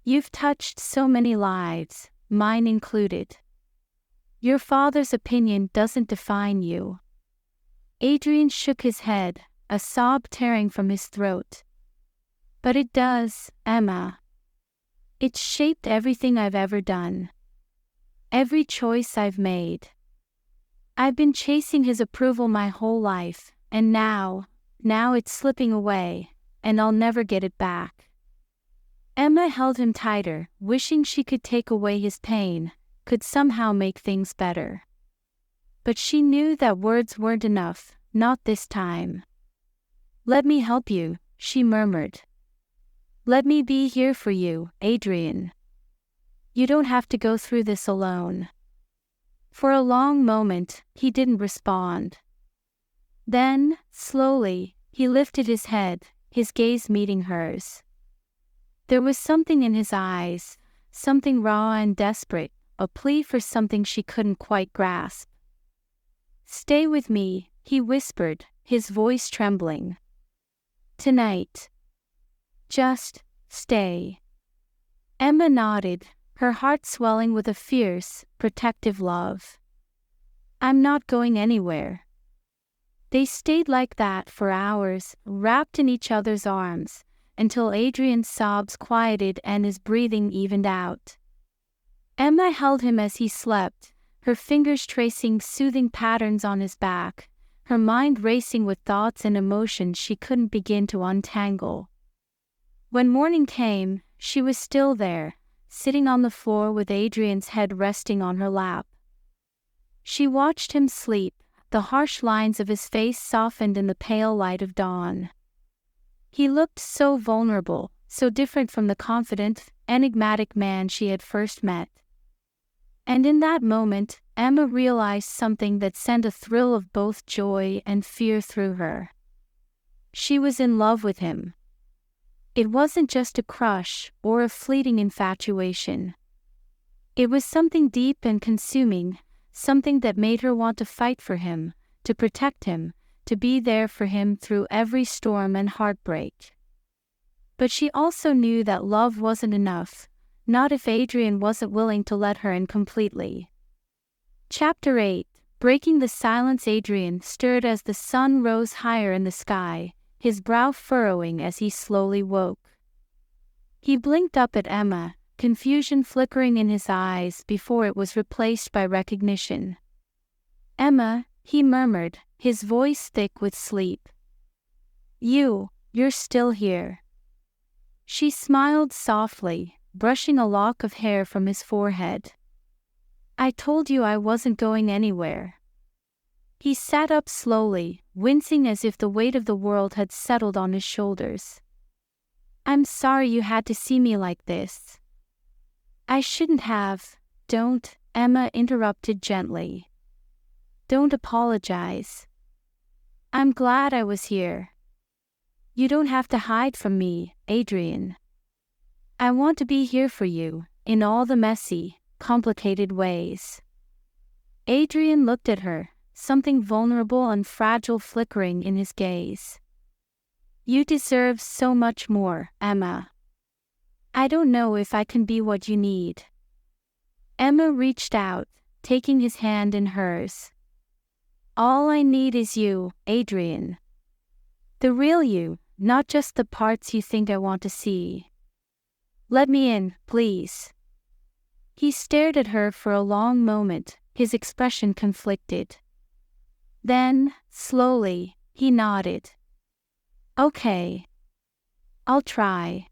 You've touched so many lives, mine included. Your father's opinion doesn't define you." Adrian shook his head, a sob tearing from his throat. "But it does, Emma. It's shaped everything I've ever done. Every choice I've made. I've been chasing his approval my whole life, and now it's slipping away, and I'll never get it back." Emma held him tighter, wishing she could take away his pain, could somehow make things better. But she knew that words weren't enough, not this time. "Let me help you," she murmured. "Let me be here for you, Adrian. You don't have to go through this alone." For a long moment, he didn't respond. Then, slowly, he lifted his head, his gaze meeting hers. There was something in his eyes, something raw and desperate, a plea for something she couldn't quite grasp. "Stay with me," he whispered, his voice trembling. "Tonight. Just stay." Emma nodded, her heart swelling with a fierce, protective love. "I'm not going anywhere." They stayed like that for hours, wrapped in each other's arms, until Adrian's sobs quieted and his breathing evened out. Emma held him as he slept, her fingers tracing soothing patterns on his back, her mind racing with thoughts and emotions she couldn't begin to untangle. When morning came, she was still there, sitting on the floor with Adrian's head resting on her lap. She watched him sleep, the harsh lines of his face softened in the pale light of dawn. He looked so vulnerable, so different from the confident, enigmatic man she had first met. And in that moment, Emma realized something that sent a thrill of both joy and fear through her. She was in love with him. It wasn't just a crush or a fleeting infatuation. It was something deep and consuming, something that made her want to fight for him, to protect him, to be there for him through every storm and heartbreak. But she also knew that love wasn't enough, not if Adrian wasn't willing to let her in completely. Chapter 8. Breaking the silence. Adrian stirred as the sun rose higher in the sky, his brow furrowing as he slowly woke. He blinked up at Emma, confusion flickering in his eyes before it was replaced by recognition. "Emma," he murmured, his voice thick with sleep. You're still here." She smiled softly, brushing a lock of hair from his forehead. "I told you I wasn't going anywhere." He sat up slowly, wincing as if the weight of the world had settled on his shoulders. "I'm sorry you had to see me like this." "I shouldn't have." "Don't," Emma interrupted gently. "Don't apologize. I'm glad I was here. You don't have to hide from me, Adrian. I want to be here for you, in all the messy, complicated ways." Adrian looked at her, something vulnerable and fragile flickering in his gaze. "You deserve so much more, Emma. I don't know if I can be what you need." Emma reached out, taking his hand in hers. "All I need is you, Adrian. The real you, not just the parts you think I want to see. Let me in, please." He stared at her for a long moment, his expression conflicted. Then, slowly, he nodded. "Okay. I'll try."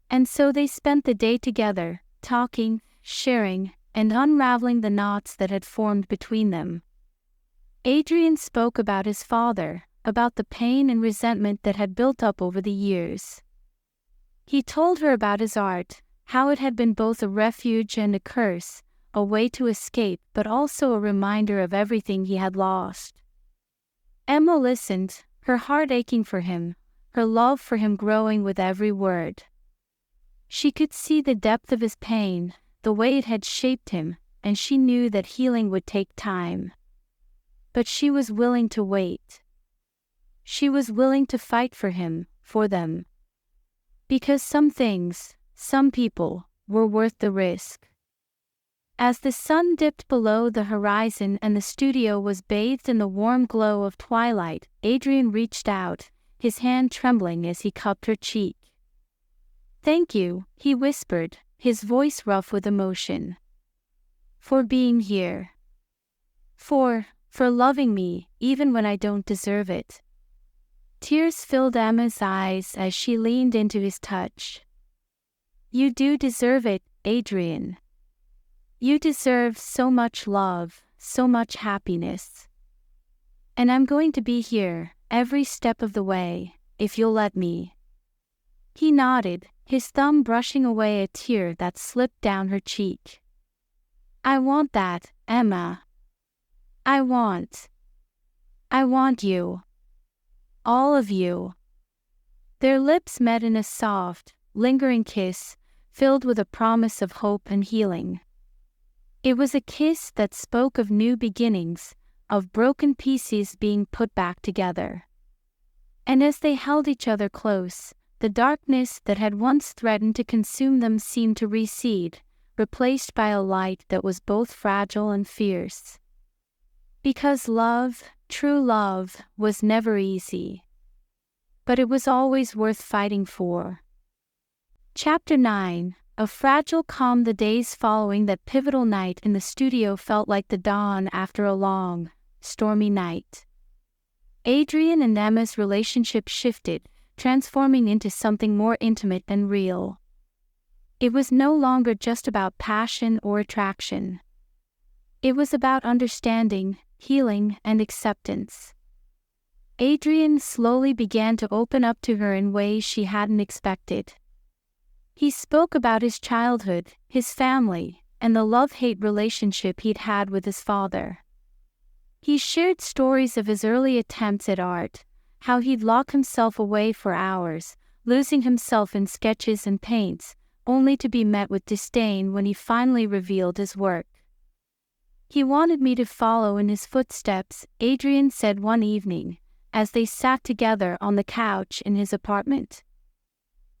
And so they spent the day together, talking, sharing, and unraveling the knots that had formed between them. Adrian spoke about his father, about the pain and resentment that had built up over the years. He told her about his art, how it had been both a refuge and a curse, a way to escape but also a reminder of everything he had lost. Emma listened, her heart aching for him, her love for him growing with every word. She could see the depth of his pain, the way it had shaped him, and she knew that healing would take time. But she was willing to wait. She was willing to fight for him, for them. Because some things, some people, were worth the risk. As the sun dipped below the horizon and the studio was bathed in the warm glow of twilight, Adrian reached out, his hand trembling as he cupped her cheek. "Thank you," he whispered, his voice rough with emotion. "For being here. For loving me, even when I don't deserve it." Tears filled Emma's eyes as she leaned into his touch. "You do deserve it, Adrian. You deserve so much love, so much happiness. And I'm going to be here, every step of the way, if you'll let me." He nodded, his thumb brushing away a tear that slipped down her cheek. "I want that, Emma. I want you. All of you." Their lips met in a soft, lingering kiss, filled with a promise of hope and healing. It was a kiss that spoke of new beginnings, of broken pieces being put back together. And as they held each other close, the darkness that had once threatened to consume them seemed to recede, replaced by a light that was both fragile and fierce. Because love, true love, was never easy. But it was always worth fighting for. Chapter 9. A fragile calm. The days following that pivotal night in the studio felt like the dawn after a long, stormy night. Adrian and Emma's relationship shifted, transforming into something more intimate and real. It was no longer just about passion or attraction. It was about understanding, healing, and acceptance. Adrian slowly began to open up to her in ways she hadn't expected. He spoke about his childhood, his family, and the love-hate relationship he'd had with his father. He shared stories of his early attempts at art, how he'd lock himself away for hours, losing himself in sketches and paints, only to be met with disdain when he finally revealed his work. "He wanted me to follow in his footsteps," Adrian said one evening, as they sat together on the couch in his apartment.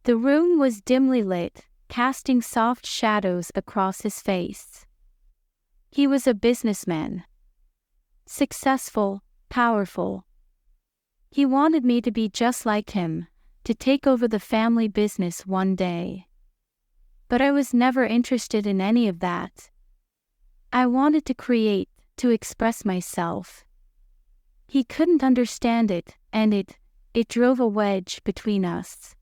The room was dimly lit, casting soft shadows across his face. He was a businessman. Successful, powerful. He wanted me to be just like him, to take over the family business one day. But I was never interested in any of that. I wanted to create, to express myself. He couldn't understand it, and it drove a wedge between us."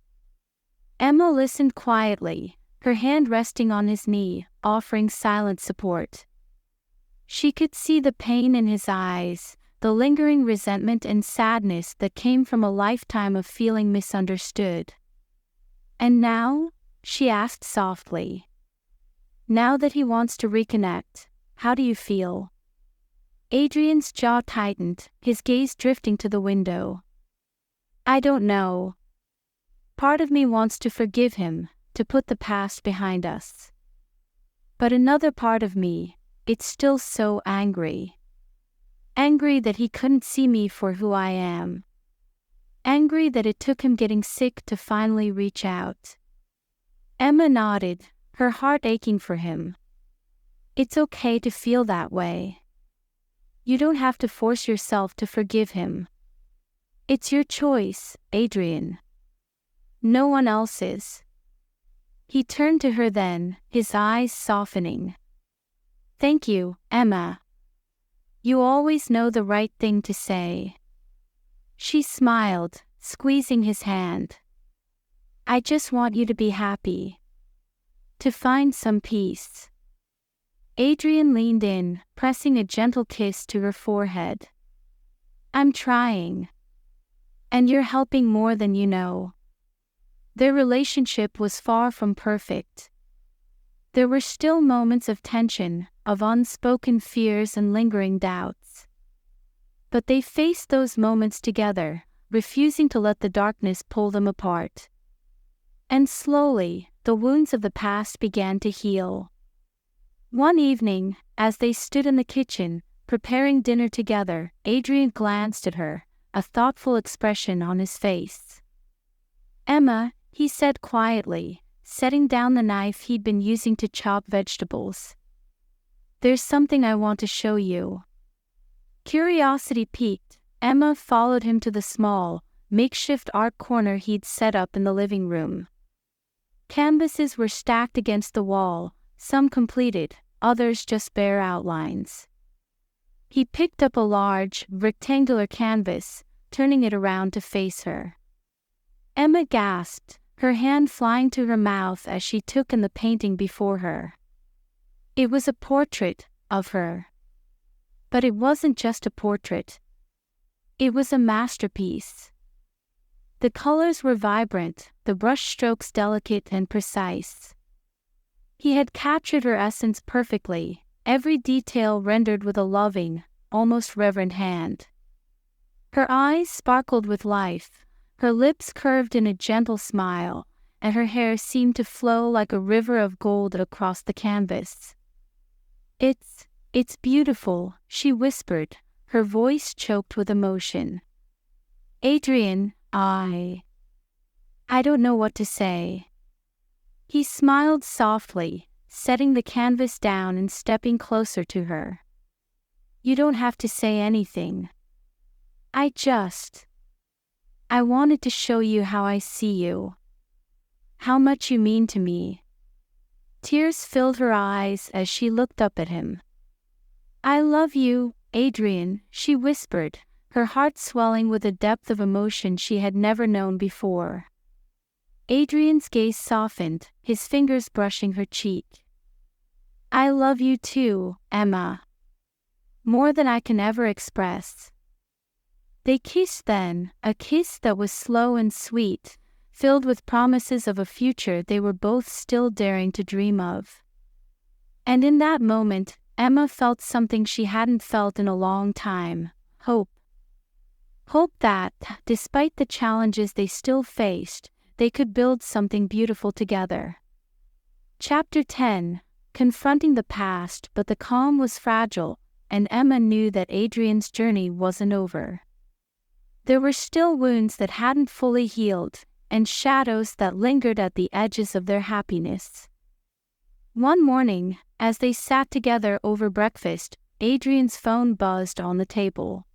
Emma listened quietly, her hand resting on his knee, offering silent support. She could see the pain in his eyes, the lingering resentment and sadness that came from a lifetime of feeling misunderstood. "And now?" she asked softly. "Now that he wants to reconnect, how do you feel?" Adrian's jaw tightened, his gaze drifting to the window. "I don't know. Part of me wants to forgive him, to put the past behind us. But another part of me, it's still so angry. Angry that he couldn't see me for who I am. Angry that it took him getting sick to finally reach out." Emma nodded, her heart aching for him. "It's okay to feel that way. You don't have to force yourself to forgive him. It's your choice, Adrian. No one else's." He turned to her then, his eyes softening. "Thank you, Emma. You always know the right thing to say." She smiled, squeezing his hand. "I just want you to be happy. To find some peace." Adrian leaned in, pressing a gentle kiss to her forehead. "I'm trying. And you're helping more than you know." Their relationship was far from perfect. There were still moments of tension, of unspoken fears and lingering doubts. But they faced those moments together, refusing to let the darkness pull them apart. And slowly, the wounds of the past began to heal. One evening, as they stood in the kitchen, preparing dinner together. Adrian glanced at her, a thoughtful expression on his face. "Emma," he said quietly, setting down the knife he'd been using to chop vegetables. "There's something I want to show you." Curiosity piqued, Emma followed him to the small, makeshift art corner he'd set up in the living room. Canvases were stacked against the wall, some completed, others just bare outlines. He picked up a large, rectangular canvas, turning it around to face her. Emma gasped, her hand flying to her mouth as she took in the painting before her. It was a portrait of her. But it wasn't just a portrait. It was a masterpiece. The colors were vibrant, the brushstrokes delicate and precise. He had captured her essence perfectly, every detail rendered with a loving, almost reverent hand. Her eyes sparkled with life, her lips curved in a gentle smile, and her hair seemed to flow like a river of gold across the canvas. It's beautiful," she whispered, her voice choked with emotion. "Adrian, I don't know what to say." He smiled softly, setting the canvas down and stepping closer to her. "You don't have to say anything. I wanted to show you how I see you. How much you mean to me." Tears filled her eyes as she looked up at him. "I love you, Adrian," she whispered, her heart swelling with a depth of emotion she had never known before. Adrian's gaze softened, his fingers brushing her cheek. "I love you too, Emma. More than I can ever express." They kissed then, a kiss that was slow and sweet, filled with promises of a future they were both still daring to dream of. And in that moment, Emma felt something she hadn't felt in a long time: hope. Hope that, despite the challenges they still faced, they could build something beautiful together. Chapter 10. Confronting the past, but the calm was fragile, and Emma knew that Adrian's journey wasn't over. There were still wounds that hadn't fully healed, and shadows that lingered at the edges of their happiness. One morning, as they sat together over breakfast, Adrian's phone buzzed on the table.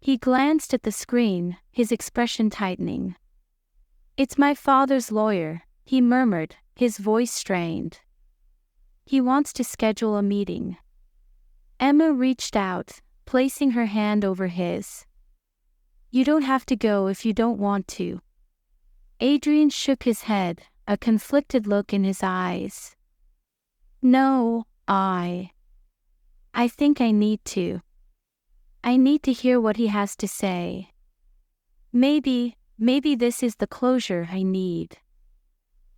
He glanced at the screen, his expression tightening. "It's my father's lawyer," he murmured, his voice strained. "He wants to schedule a meeting." Emma reached out, placing her hand over his. "You don't have to go if you don't want to." Adrian shook his head, a conflicted look in his eyes. "No, I think I need to. I need to hear what he has to say. Maybe this is the closure I need."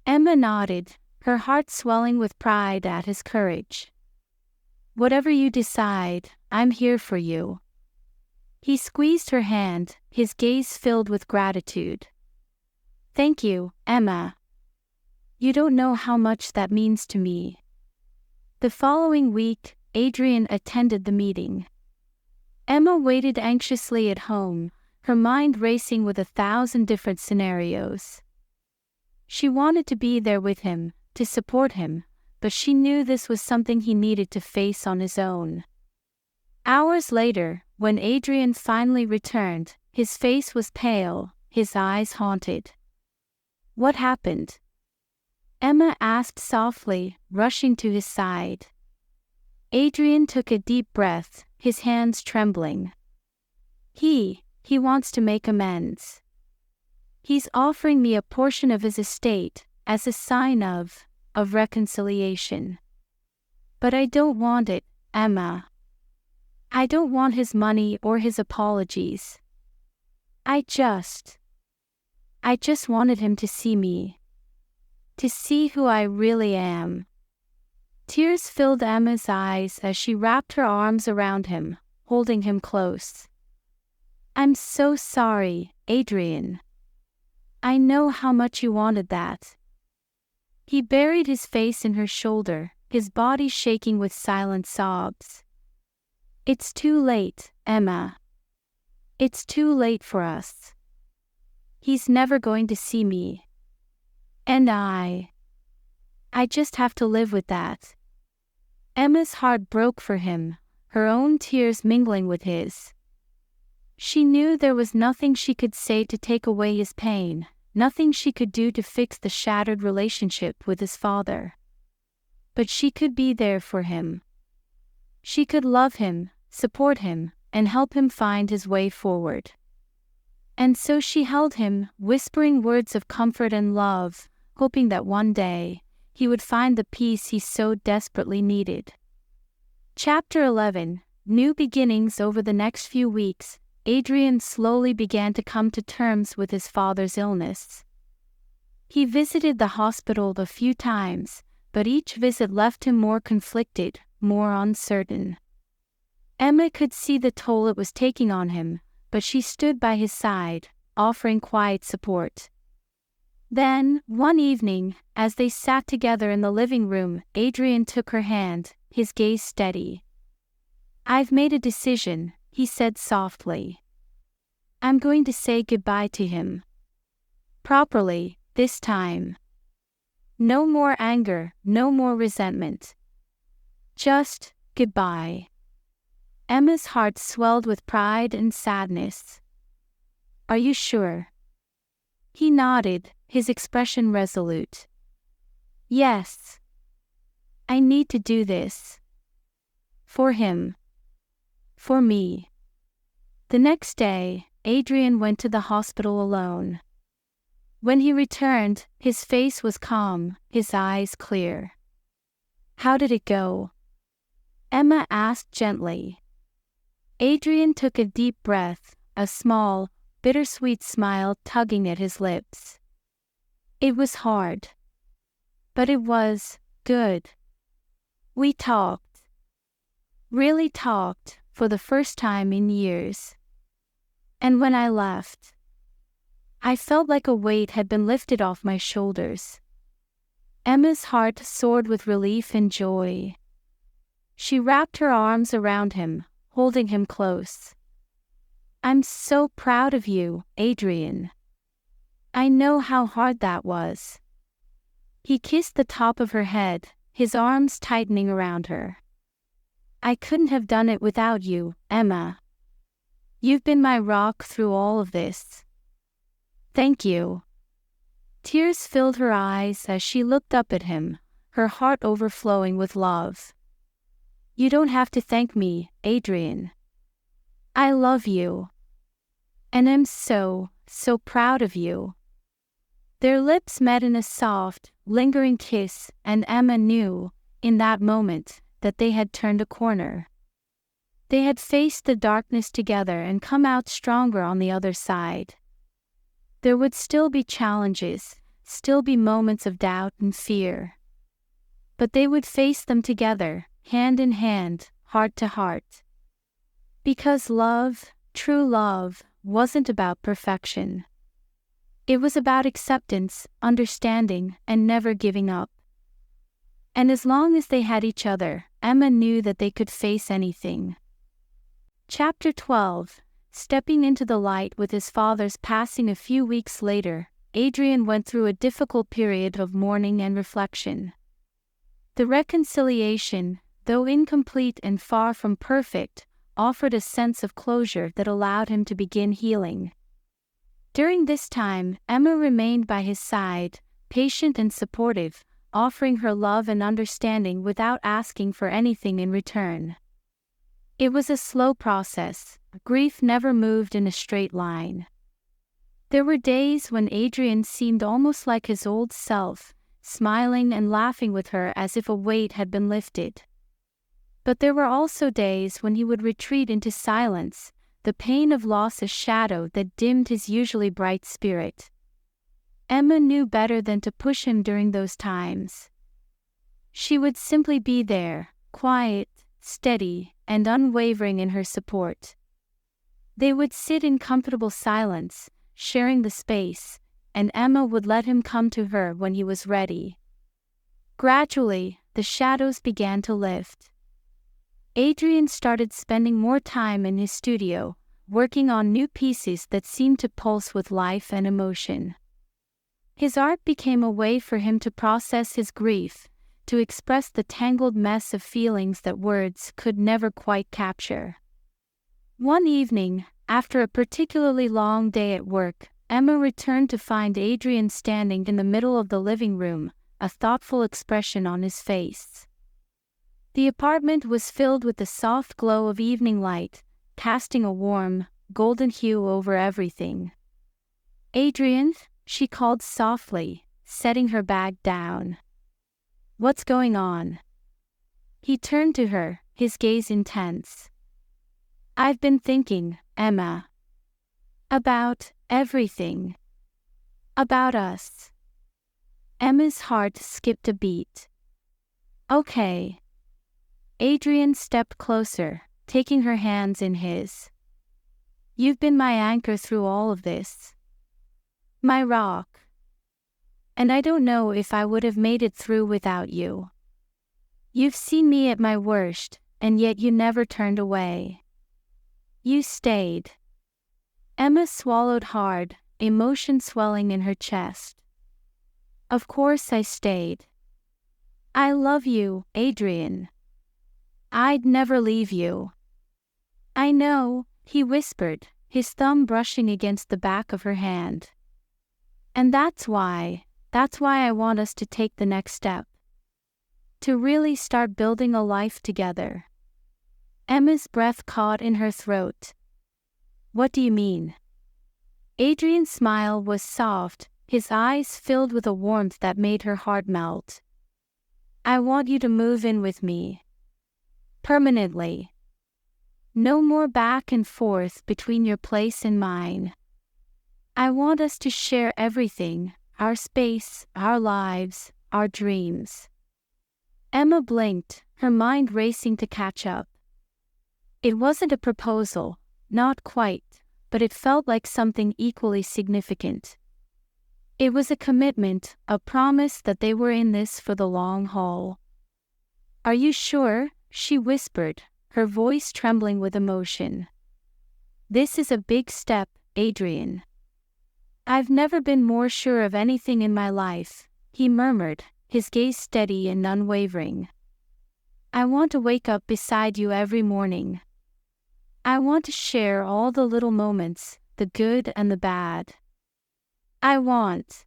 Emma nodded, her heart swelling with pride at his courage. "Whatever you decide, I'm here for you." He squeezed her hand, his gaze filled with gratitude. "Thank you, Emma. You don't know how much that means to me." The following week, Adrian attended the meeting. Emma waited anxiously at home, her mind racing with 1,000 different scenarios. She wanted to be there with him, to support him, but she knew this was something he needed to face on his own. Hours later, when Adrian finally returned, his face was pale, his eyes haunted. "What happened?" Emma asked softly, rushing to his side. Adrian took a deep breath, his hands trembling. He wants to make amends. He's offering me a portion of his estate, as a sign of reconciliation. But I don't want it, Emma. I don't want his money or his apologies. I just wanted him to see me. To see who I really am. Tears filled Emma's eyes as she wrapped her arms around him, holding him close. "I'm so sorry, Adrian. I know how much you wanted that." He buried his face in her shoulder, his body shaking with silent sobs. It's too late, Emma. It's too late for us. He's never going to see me. And I just have to live with that. Emma's heart broke for him, her own tears mingling with his. She knew there was nothing she could say to take away his pain, nothing she could do to fix the shattered relationship with his father. But she could be there for him. She could love him, support him, and help him find his way forward. And so she held him, whispering words of comfort and love, hoping that one day he would find the peace he so desperately needed. Chapter 11. New beginnings. Over the next few weeks, Adrian slowly began to come to terms with his father's illness. He visited the hospital a few times, but each visit left him more conflicted, more uncertain. Emma could see the toll it was taking on him, but she stood by his side, offering quiet support. Then, one evening, as they sat together in the living room, Adrian took her hand, his gaze steady. "I've made a decision," he said softly. "I'm going to say goodbye to him. Properly, this time. No more anger, no more resentment. Just goodbye." Emma's heart swelled with pride and sadness. "Are you sure?" He nodded, his expression resolute. "Yes. I need to do this. For him. For me." The next day, Adrian went to the hospital alone. When he returned, his face was calm, his eyes clear. "How did it go?" Emma asked gently. Adrian took a deep breath, a small, bittersweet smile tugging at his lips. "It was hard. But it was good. We talked. Really talked, for the first time in years. And when I left, I felt like a weight had been lifted off my shoulders." Emma's heart soared with relief and joy. She wrapped her arms around him, holding him close. "I'm so proud of you, Adrian. I know how hard that was." He kissed the top of her head, his arms tightening around her. "I couldn't have done it without you, Emma. You've been my rock through all of this. Thank you." Tears filled her eyes as she looked up at him, her heart overflowing with love. "You don't have to thank me, Adrian. I love you. And I'm so proud of you." Their lips met in a soft, lingering kiss, and Emma knew, in that moment, that they had turned a corner. They had faced the darkness together and come out stronger on the other side. There would still be challenges, still be moments of doubt and fear. But they would face them together, hand in hand, heart to heart. Because love, true love, wasn't about perfection. It was about acceptance, understanding, and never giving up. And as long as they had each other, Emma knew that they could face anything. Chapter 12. Stepping into the light. With his father's passing a few weeks later, Adrian went through a difficult period of mourning and reflection. The reconciliation, though incomplete and far from perfect, offered a sense of closure that allowed him to begin healing. During this time, Emma remained by his side, patient and supportive, offering her love and understanding without asking for anything in return. It was a slow process. Grief never moved in a straight line. There were days when Adrian seemed almost like his old self, smiling and laughing with her as if a weight had been lifted. But there were also days when he would retreat into silence, the pain of loss a shadow that dimmed his usually bright spirit. Emma knew better than to push him during those times. She would simply be there, quiet, steady, and unwavering in her support. They would sit in comfortable silence, sharing the space, and Emma would let him come to her when he was ready. Gradually, the shadows began to lift. Adrian started spending more time in his studio, working on new pieces that seemed to pulse with life and emotion. His art became a way for him to process his grief, to express the tangled mess of feelings that words could never quite capture. One evening, after a particularly long day at work, Emma returned to find Adrian standing in the middle of the living room, a thoughtful expression on his face. The apartment was filled with the soft glow of evening light, casting a warm, golden hue over everything. "Adrian," she called softly, setting her bag down. "What's going on?" He turned to her, his gaze intense. "I've been thinking, Emma. About everything. About us." Emma's heart skipped a beat. "Okay." Adrian stepped closer, taking her hands in his. "You've been my anchor through all of this. My rock. And I don't know if I would have made it through without you. You've seen me at my worst, and yet you never turned away. You stayed." Emma swallowed hard, emotion swelling in her chest. "Of course I stayed. I love you, Adrian. I'd never leave you." "I know," he whispered, his thumb brushing against the back of her hand. "And that's why I want us to take the next step. To really start building a life together." Emma's breath caught in her throat. "What do you mean?" Adrian's smile was soft, his eyes filled with a warmth that made her heart melt. "I want you to move in with me. Permanently. No more back and forth between your place and mine. I want us to share everything, our space, our lives, our dreams." Emma blinked, her mind racing to catch up. It wasn't a proposal, not quite, but it felt like something equally significant. It was a commitment, a promise that they were in this for the long haul. "Are you sure?" she whispered, her voice trembling with emotion. "This is a big step, Adrian." "I've never been more sure of anything in my life," he murmured, his gaze steady and unwavering. "I want to wake up beside you every morning. I want to share all the little moments, the good and the bad. I want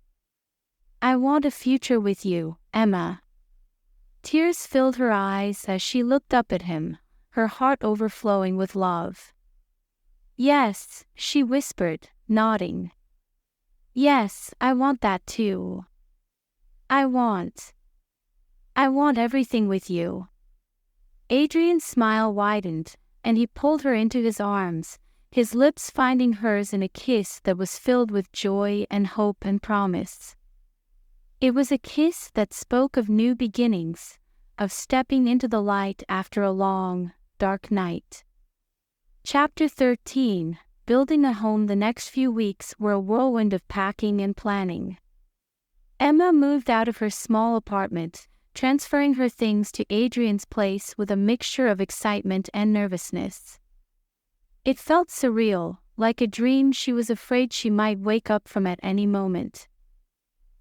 a future with you, Emma." Tears filled her eyes as she looked up at him, her heart overflowing with love. "Yes," she whispered, nodding. "Yes, I want that too. I want everything with you." Adrian's smile widened, and he pulled her into his arms, his lips finding hers in a kiss that was filled with joy and hope and promise. It was a kiss that spoke of new beginnings, of stepping into the light after a long, dark night. Chapter 13. Building a home. The next few weeks were a whirlwind of packing and planning. Emma moved out of her small apartment, transferring her things to Adrian's place with a mixture of excitement and nervousness. It felt surreal, like a dream she was afraid she might wake up from at any moment.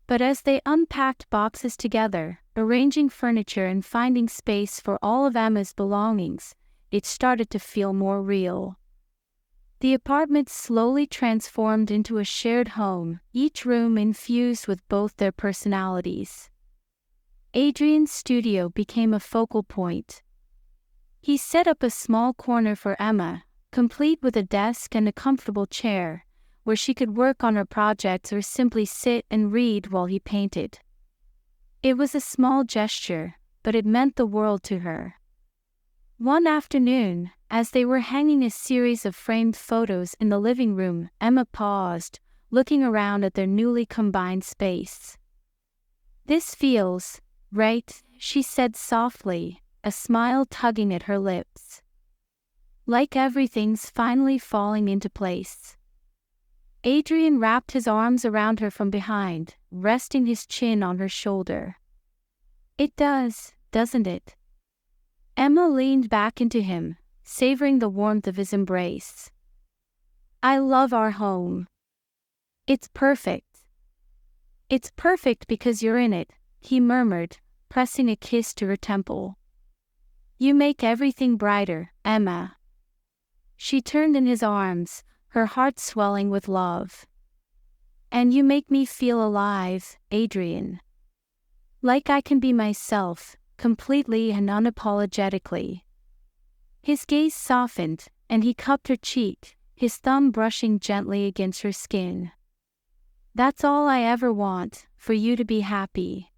But as they unpacked boxes together, arranging furniture and finding space for all of Emma's belongings, it started to feel more real. The apartment slowly transformed into a shared home, each room infused with both their personalities. Adrian's studio became a focal point. He set up a small corner for Emma, complete with a desk and a comfortable chair, where she could work on her projects or simply sit and read while he painted. It was a small gesture, but it meant the world to her. One afternoon, as they were hanging a series of framed photos in the living room, Emma paused, looking around at their newly combined space. "This feels right," she said softly, a smile tugging at her lips. "Like everything's finally falling into place." Adrian wrapped his arms around her from behind, resting his chin on her shoulder. "It does, doesn't it?" Emma leaned back into him, savoring the warmth of his embrace. I love our home. It's perfect. It's perfect because you're in it, he murmured, pressing a kiss to her temple. You make everything brighter, Emma. She turned in his arms, her heart swelling with love. And you make me feel alive, Adrian. Like I can be myself, completely and unapologetically. His gaze softened, and he cupped her cheek, his thumb brushing gently against her skin. That's all I ever want, for you to be happy.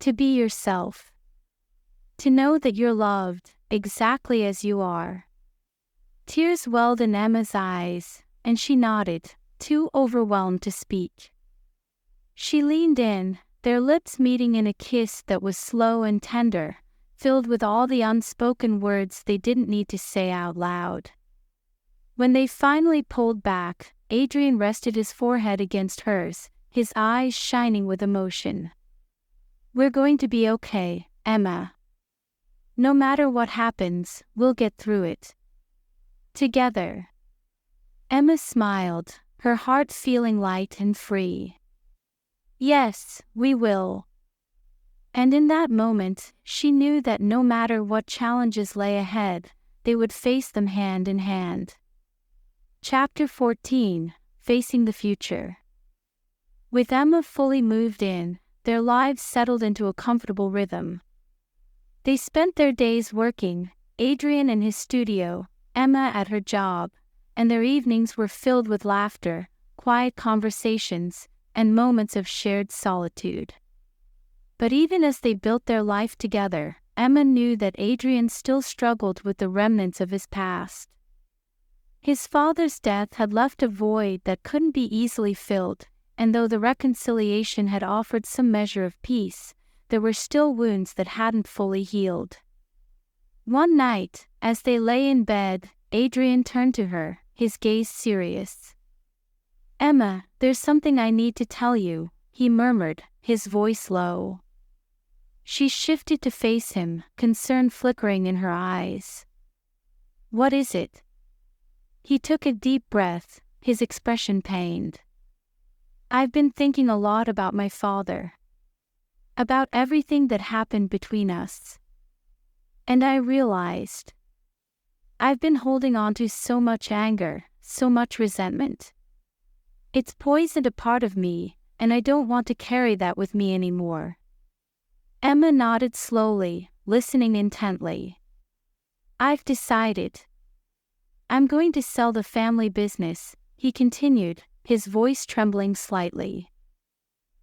To be yourself. To know that you're loved, exactly as you are. Tears welled in Emma's eyes, and she nodded, too overwhelmed to speak. She leaned in, their lips meeting in a kiss that was slow and tender, filled with all the unspoken words they didn't need to say out loud. When they finally pulled back, Adrian rested his forehead against hers, his eyes shining with emotion. We're going to be okay, Emma. No matter what happens, we'll get through it. Together. Emma smiled, her heart feeling light and free. Yes, we will. And in that moment, she knew that no matter what challenges lay ahead, they would face them hand in hand. Chapter 14, Facing the Future. With Emma fully moved in, their lives settled into a comfortable rhythm. They spent their days working, Adrian in his studio, Emma at her job, and their evenings were filled with laughter, quiet conversations, and moments of shared solitude. But even as they built their life together, Emma knew that Adrian still struggled with the remnants of his past. His father's death had left a void that couldn't be easily filled, and though the reconciliation had offered some measure of peace, there were still wounds that hadn't fully healed. One night, as they lay in bed, Adrian turned to her, his gaze serious. Emma, there's something I need to tell you, he murmured, his voice low. She shifted to face him, concern flickering in her eyes. What is it? He took a deep breath, his expression pained. I've been thinking a lot about my father. About everything that happened between us. And I realized I've been holding on to so much anger, so much resentment. It's poisoned a part of me, and I don't want to carry that with me anymore. Emma nodded slowly, listening intently. I've decided. I'm going to sell the family business, he continued, his voice trembling slightly.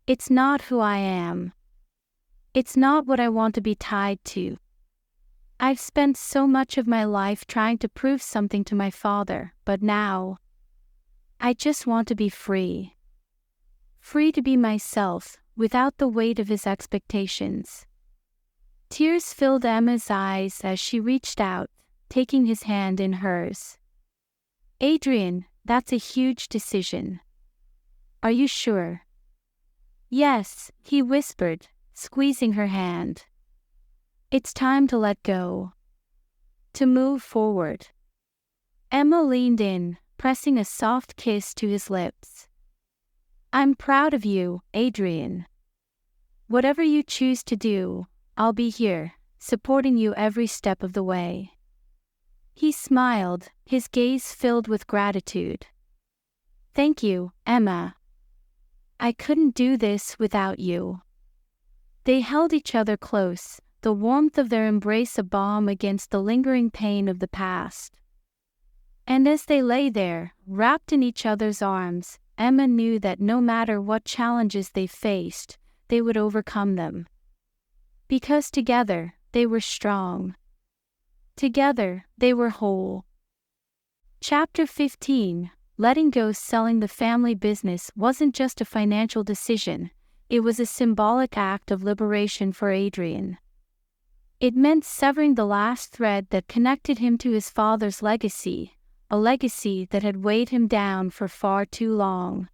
It's not who I am. It's not what I want to be tied to. I've spent so much of my life trying to prove something to my father, but now, I just want to be free. Free to be myself, without the weight of his expectations. Tears filled Emma's eyes as she reached out, taking his hand in hers. Adrian, that's a huge decision. Are you sure? Yes, he whispered, squeezing her hand. It's time to let go. To move forward. Emma leaned in, pressing a soft kiss to his lips. I'm proud of you, Adrian. Whatever you choose to do, I'll be here, supporting you every step of the way. He smiled, his gaze filled with gratitude. Thank you, Emma. I couldn't do this without you. They held each other close, the warmth of their embrace a balm against the lingering pain of the past. And as they lay there, wrapped in each other's arms, Emma knew that no matter what challenges they faced, they would overcome them. Because together, they were strong. Together, they were whole. Chapter 15, Letting go. Selling the family business wasn't just a financial decision, it was a symbolic act of liberation for Adrian. It meant severing the last thread that connected him to his father's legacy, a legacy that had weighed him down for far too long.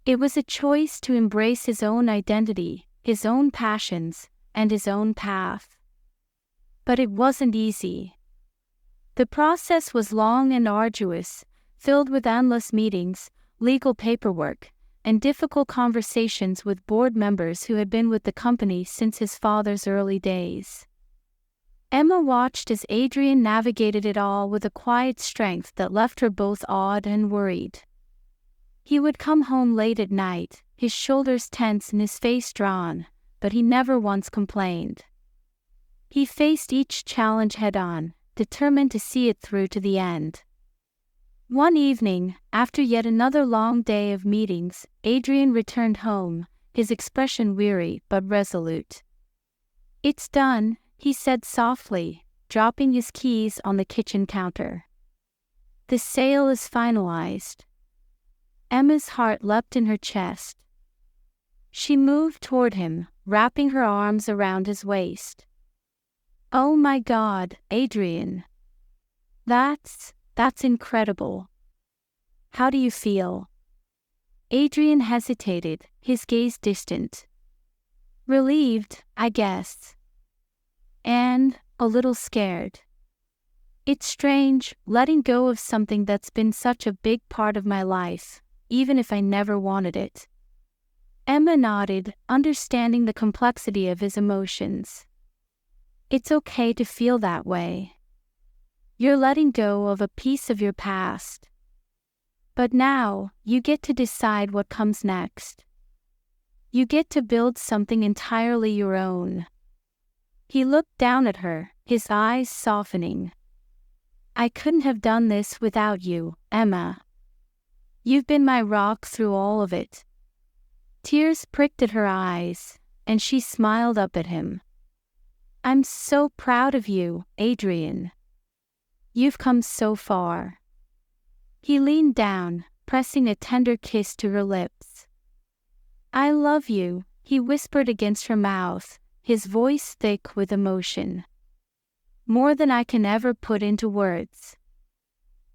It was a choice to embrace his own identity, his own passions, and his own path. But it wasn't easy. The process was long and arduous, filled with endless meetings, legal paperwork, and difficult conversations with board members who had been with the company since his father's early days. Emma watched as Adrian navigated it all with a quiet strength that left her both awed and worried. He would come home late at night, his shoulders tense and his face drawn, but he never once complained. He faced each challenge head-on, determined to see it through to the end. One evening, after yet another long day of meetings, Adrian returned home, his expression weary but resolute. "It's done," he said softly, dropping his keys on the kitchen counter. "The sale is finalized." Emma's heart leapt in her chest. She moved toward him, wrapping her arms around his waist. "Oh my God, Adrian. That's incredible. How do you feel?" Adrian hesitated, his gaze distant. "Relieved, I guess. And a little scared. It's strange, letting go of something that's been such a big part of my life, even if I never wanted it." Emma nodded, understanding the complexity of his emotions. "It's okay to feel that way. You're letting go of a piece of your past. But now, you get to decide what comes next. You get to build something entirely your own." He looked down at her, his eyes softening. "I couldn't have done this without you, Emma. You've been my rock through all of it." Tears pricked at her eyes, and she smiled up at him. "I'm so proud of you, Adrian. You've come so far." He leaned down, pressing a tender kiss to her lips. "I love you," he whispered against her mouth, his voice thick with emotion. "More than I can ever put into words."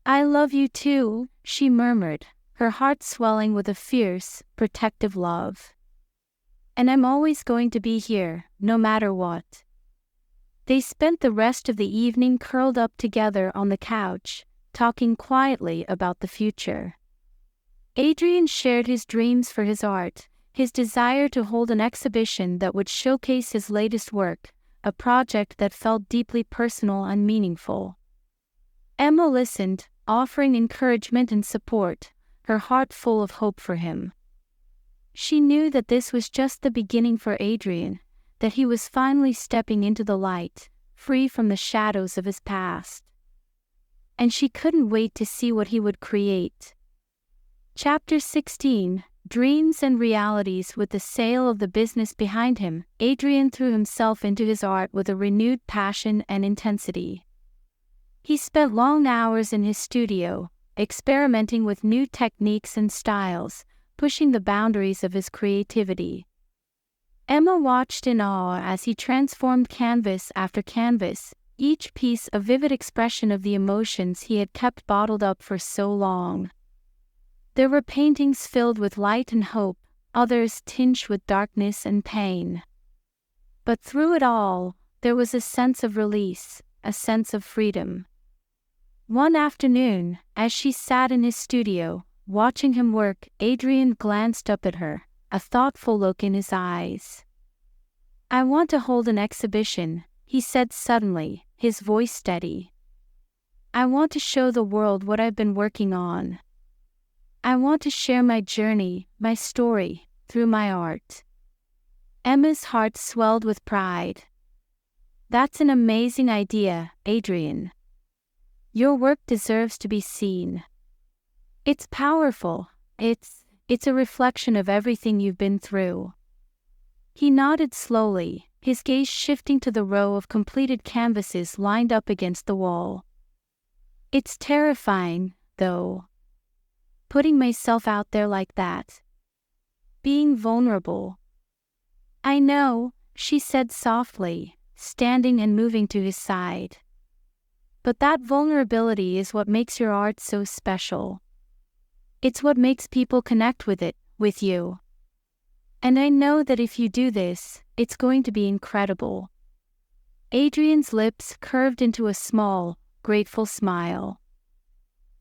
"I love you too," she murmured, her heart swelling with a fierce, protective love. "And I'm always going to be here, no matter what." They spent the rest of the evening curled up together on the couch, talking quietly about the future. Adrian shared his dreams for his art, his desire to hold an exhibition that would showcase his latest work, a project that felt deeply personal and meaningful. Emma listened, offering encouragement and support, her heart full of hope for him. She knew that this was just the beginning for Adrian, that he was finally stepping into the light, free from the shadows of his past. And she couldn't wait to see what he would create. Chapter 16, Dreams and Realities. With the sale of the business behind him, Adrian threw himself into his art with a renewed passion and intensity. He spent long hours in his studio, experimenting with new techniques and styles, pushing the boundaries of his creativity. Emma watched in awe as he transformed canvas after canvas, each piece a vivid expression of the emotions he had kept bottled up for so long. There were paintings filled with light and hope, others tinged with darkness and pain. But through it all, there was a sense of release, a sense of freedom. One afternoon, as she sat in his studio, watching him work, Adrian glanced up at her, a thoughtful look in his eyes. "I want to hold an exhibition," he said suddenly, his voice steady. "I want to show the world what I've been working on. I want to share my journey, my story, through my art." Emma's heart swelled with pride. "That's an amazing idea, Adrian. Your work deserves to be seen. It's powerful, it's a reflection of everything you've been through." He nodded slowly, his gaze shifting to the row of completed canvases lined up against the wall. "It's terrifying, though. Putting myself out there like that. Being vulnerable." "I know," she said softly, standing and moving to his side. "But that vulnerability is what makes your art so special. It's what makes people connect with it, with you. And I know that if you do this, it's going to be incredible." Adrian's lips curved into a small, grateful smile.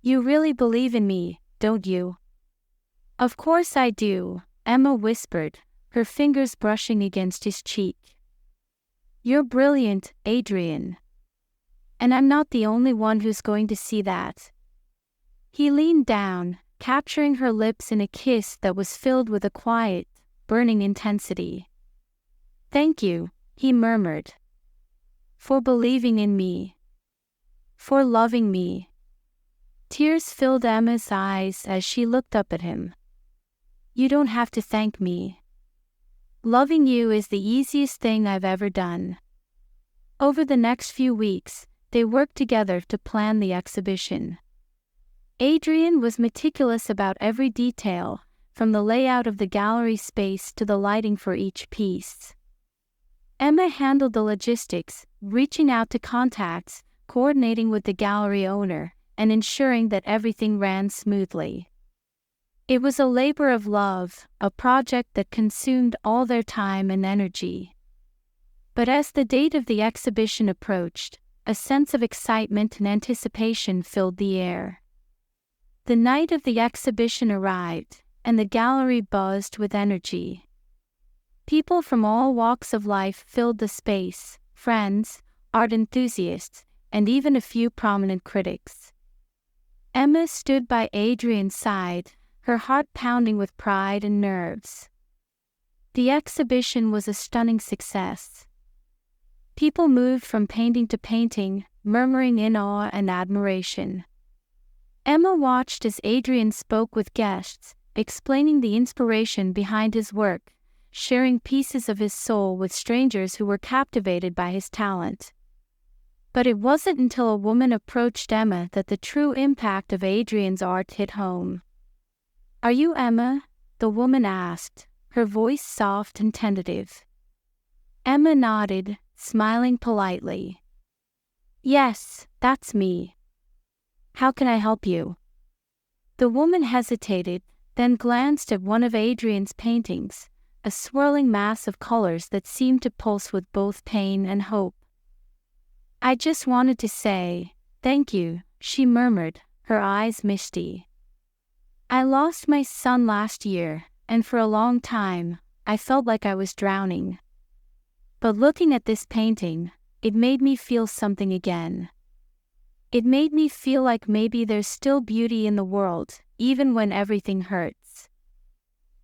"You really believe in me, don't you?" "Of course I do," Emma whispered, her fingers brushing against his cheek. "You're brilliant, Adrian. And I'm not the only one who's going to see that." He leaned down, capturing her lips in a kiss that was filled with a quiet, burning intensity. "Thank you," he murmured. "For believing in me. For loving me." Tears filled Emma's eyes as she looked up at him. "You don't have to thank me. Loving you is the easiest thing I've ever done." Over the next few weeks, they worked together to plan the exhibition. Adrian was meticulous about every detail, from the layout of the gallery space to the lighting for each piece. Emma handled the logistics, reaching out to contacts, coordinating with the gallery owner, and ensuring that everything ran smoothly. It was a labor of love, a project that consumed all their time and energy. But as the date of the exhibition approached, a sense of excitement and anticipation filled the air. The night of the exhibition arrived, and the gallery buzzed with energy. People from all walks of life filled the space: friends, art enthusiasts, and even a few prominent critics. Emma stood by Adrian's side, her heart pounding with pride and nerves. The exhibition was a stunning success. People moved from painting to painting, murmuring in awe and admiration. Emma watched as Adrian spoke with guests, explaining the inspiration behind his work, sharing pieces of his soul with strangers who were captivated by his talent. But it wasn't until a woman approached Emma that the true impact of Adrian's art hit home. "Are you Emma?" the woman asked, her voice soft and tentative. Emma nodded, smiling politely. "Yes, that's me. How can I help you?" The woman hesitated, then glanced at one of Adrian's paintings, a swirling mass of colors that seemed to pulse with both pain and hope. "I just wanted to say, thank you," she murmured, her eyes misty. "I lost my son last year, and for a long time, I felt like I was drowning. But looking at this painting, it made me feel something again. It made me feel like maybe there's still beauty in the world, even when everything hurts."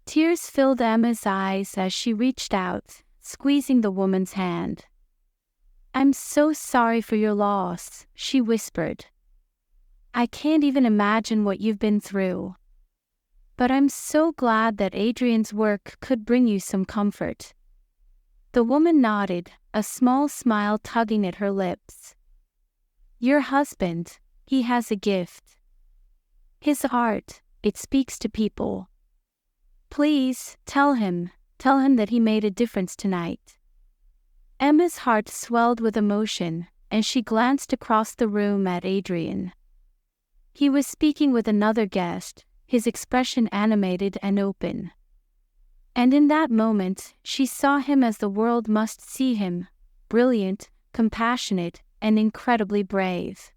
Tears filled Emma's eyes as she reached out, squeezing the woman's hand. "I'm so sorry for your loss," she whispered. "I can't even imagine what you've been through. But I'm so glad that Adrian's work could bring you some comfort." The woman nodded, a small smile tugging at her lips. "Your husband, he has a gift. His art, it speaks to people. Please, tell him that he made a difference tonight." Emma's heart swelled with emotion, and she glanced across the room at Adrian. He was speaking with another guest, his expression animated and open. And in that moment, she saw him as the world must see him: brilliant, compassionate, and incredibly brave.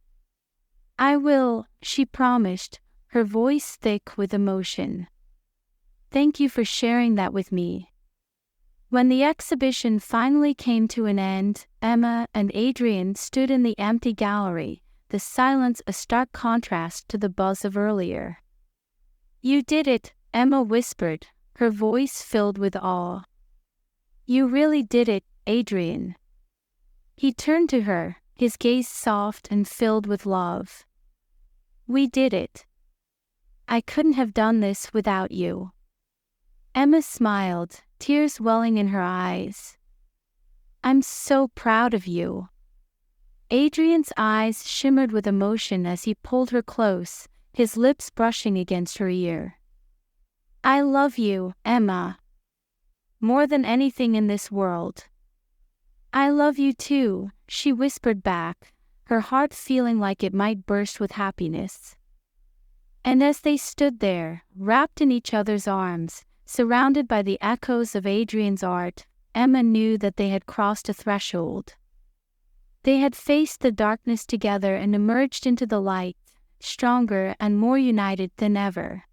"I will," she promised, her voice thick with emotion. "Thank you for sharing that with me." When the exhibition finally came to an end, Emma and Adrian stood in the empty gallery, the silence a stark contrast to the buzz of earlier. "You did it," Emma whispered, her voice filled with awe. "You really did it, Adrian." He turned to her, his gaze soft and filled with love. "We did it. I couldn't have done this without you." Emma smiled, tears welling in her eyes. "I'm so proud of you." Adrian's eyes shimmered with emotion as he pulled her close, his lips brushing against her ear. "I love you, Emma. More than anything in this world." "I love you too," she whispered back, her heart feeling like it might burst with happiness. And as they stood there, wrapped in each other's arms, surrounded by the echoes of Adrian's art, Emma knew that they had crossed a threshold. They had faced the darkness together and emerged into the light, stronger and more united than ever.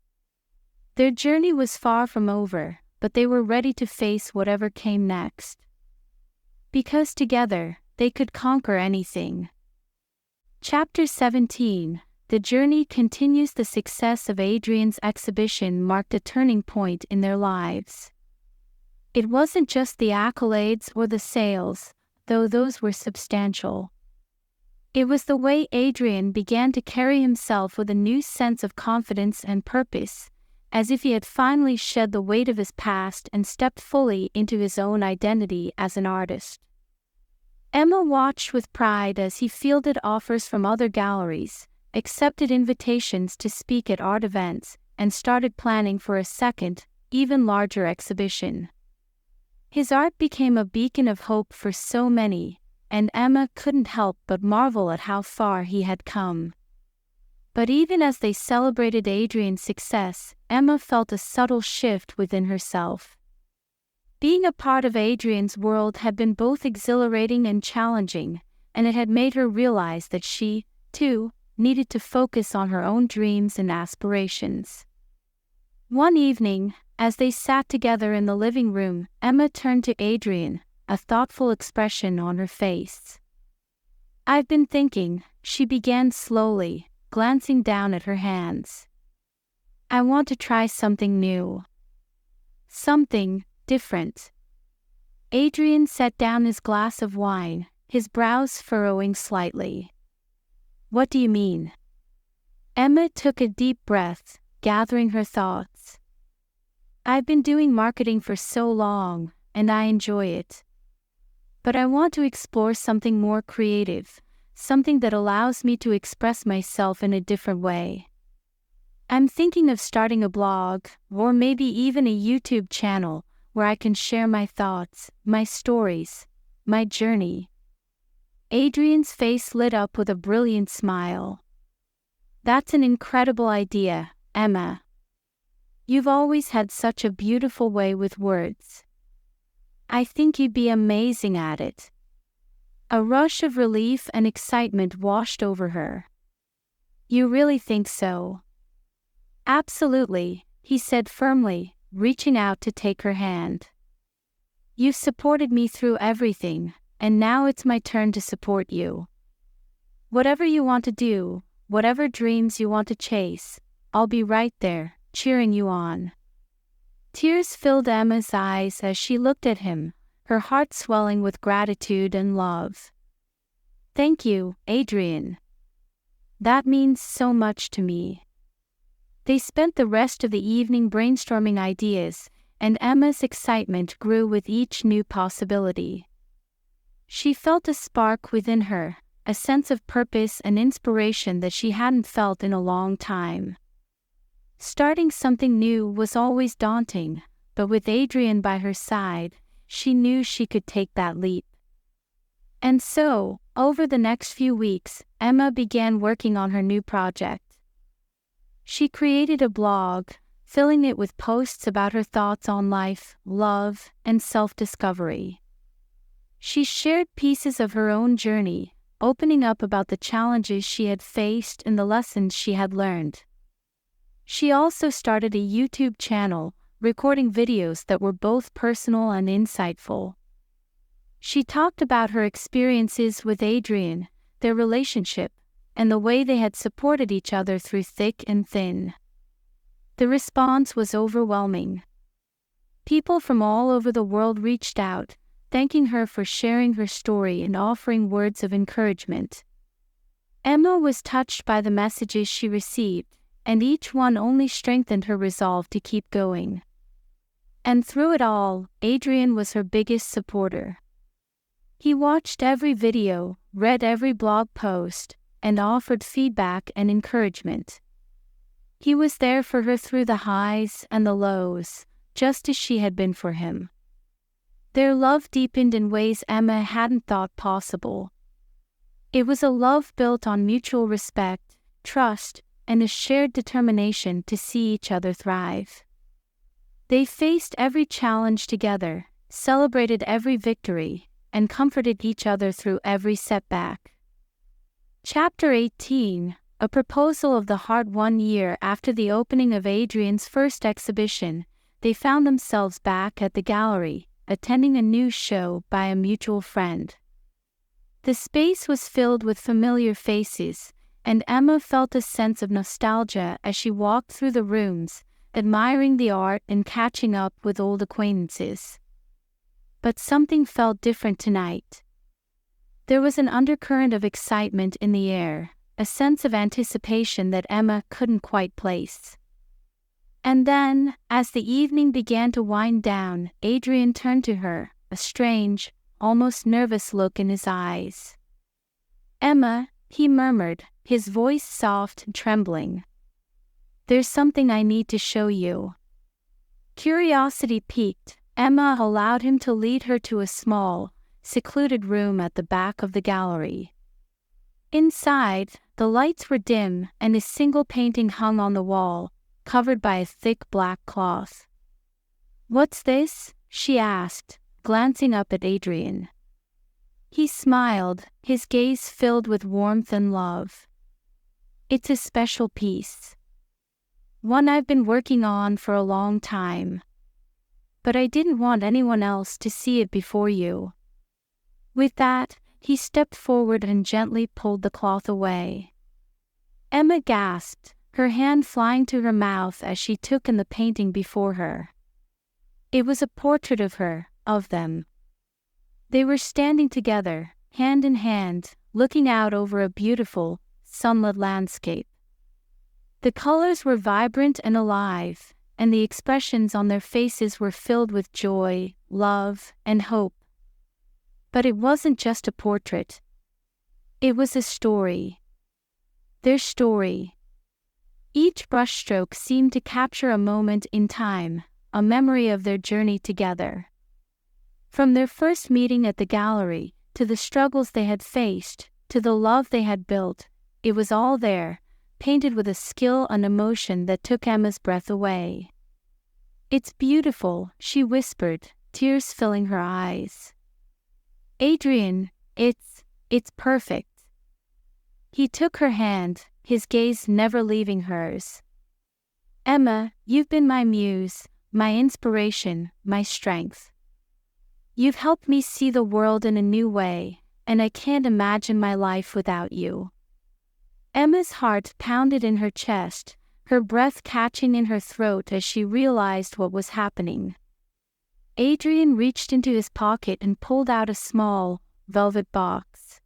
Their journey was far from over, but they were ready to face whatever came next. Because together, they could conquer anything. Chapter 17. The journey continues. The success of Adrian's exhibition marked a turning point in their lives. It wasn't just the accolades or the sales, though those were substantial. It was the way Adrian began to carry himself with a new sense of confidence and purpose, as if he had finally shed the weight of his past and stepped fully into his own identity as an artist. Emma watched with pride as he fielded offers from other galleries, accepted invitations to speak at art events, and started planning for a second, even larger exhibition. His art became a beacon of hope for so many, and Emma couldn't help but marvel at how far he had come. But even as they celebrated Adrian's success, Emma felt a subtle shift within herself. Being a part of Adrian's world had been both exhilarating and challenging, and it had made her realize that she, too, needed to focus on her own dreams and aspirations. One evening, as they sat together in the living room, Emma turned to Adrian, a thoughtful expression on her face. "I've been thinking," she began slowly, glancing down at her hands. "I want to try something new. Something different." Adrian set down his glass of wine, his brows furrowing slightly. "What do you mean?" Emma took a deep breath, gathering her thoughts. "I've been doing marketing for so long, and I enjoy it. But I want to explore something more creative, something that allows me to express myself in a different way. I'm thinking of starting a blog, or maybe even a YouTube channel, where I can share my thoughts, my stories, my journey." Adrian's face lit up with a brilliant smile. "That's an incredible idea, Emma. You've always had such a beautiful way with words. I think you'd be amazing at it." A rush of relief and excitement washed over her. "You really think so?" "Absolutely," he said firmly, reaching out to take her hand. "You've supported me through everything, and now it's my turn to support you. Whatever you want to do, whatever dreams you want to chase, I'll be right there, cheering you on." Tears filled Emma's eyes as she looked at him, her heart swelling with gratitude and love. "Thank you, Adrian. That means so much to me." They spent the rest of the evening brainstorming ideas, and Emma's excitement grew with each new possibility. She felt a spark within her, a sense of purpose and inspiration that she hadn't felt in a long time. Starting something new was always daunting, but with Adrian by her side, she knew she could take that leap. And so, over the next few weeks, Emma began working on her new project. She created a blog, filling it with posts about her thoughts on life, love, and self-discovery. She shared pieces of her own journey, opening up about the challenges she had faced and the lessons she had learned. She also started a YouTube channel, recording videos that were both personal and insightful. She talked about her experiences with Adrian, their relationship, and the way they had supported each other through thick and thin. The response was overwhelming. People from all over the world reached out, thanking her for sharing her story and offering words of encouragement. Emma was touched by the messages she received, and each one only strengthened her resolve to keep going. And through it all, Adrian was her biggest supporter. He watched every video, read every blog post, and offered feedback and encouragement. He was there for her through the highs and the lows, just as she had been for him. Their love deepened in ways Emma hadn't thought possible. It was a love built on mutual respect, trust, and a shared determination to see each other thrive. They faced every challenge together, celebrated every victory, and comforted each other through every setback. Chapter 18, a proposal of the heart. 1 year after the opening of Adrian's first exhibition, they found themselves back at the gallery, attending a new show by a mutual friend. The space was filled with familiar faces, and Emma felt a sense of nostalgia as she walked through the rooms, admiring the art and catching up with old acquaintances. But something felt different tonight. There was an undercurrent of excitement in the air, a sense of anticipation that Emma couldn't quite place. And then, as the evening began to wind down, Adrian turned to her, a strange, almost nervous look in his eyes. "Emma," he murmured, his voice soft and trembling. "There's something I need to show you." Curiosity piqued, Emma allowed him to lead her to a small, secluded room at the back of the gallery. Inside, the lights were dim and a single painting hung on the wall, covered by a thick black cloth. "What's this?" she asked, glancing up at Adrian. He smiled, his gaze filled with warmth and love. "It's a special piece. One I've been working on for a long time. But I didn't want anyone else to see it before you." With that, he stepped forward and gently pulled the cloth away. Emma gasped, her hand flying to her mouth as she took in the painting before her. It was a portrait of her, of them. They were standing together, hand in hand, looking out over a beautiful, sunlit landscape. The colors were vibrant and alive, and the expressions on their faces were filled with joy, love, and hope. But it wasn't just a portrait. It was a story. Their story. Each brushstroke seemed to capture a moment in time, a memory of their journey together. From their first meeting at the gallery, to the struggles they had faced, to the love they had built, it was all there, painted with a skill and emotion that took Emma's breath away. "It's beautiful," she whispered, tears filling her eyes. "Adrian, it's perfect." He took her hand, his gaze never leaving hers. "Emma, you've been my muse, my inspiration, my strength. You've helped me see the world in a new way, and I can't imagine my life without you." Emma's heart pounded in her chest, her breath catching in her throat as she realized what was happening. Adrian reached into his pocket and pulled out a small, velvet box.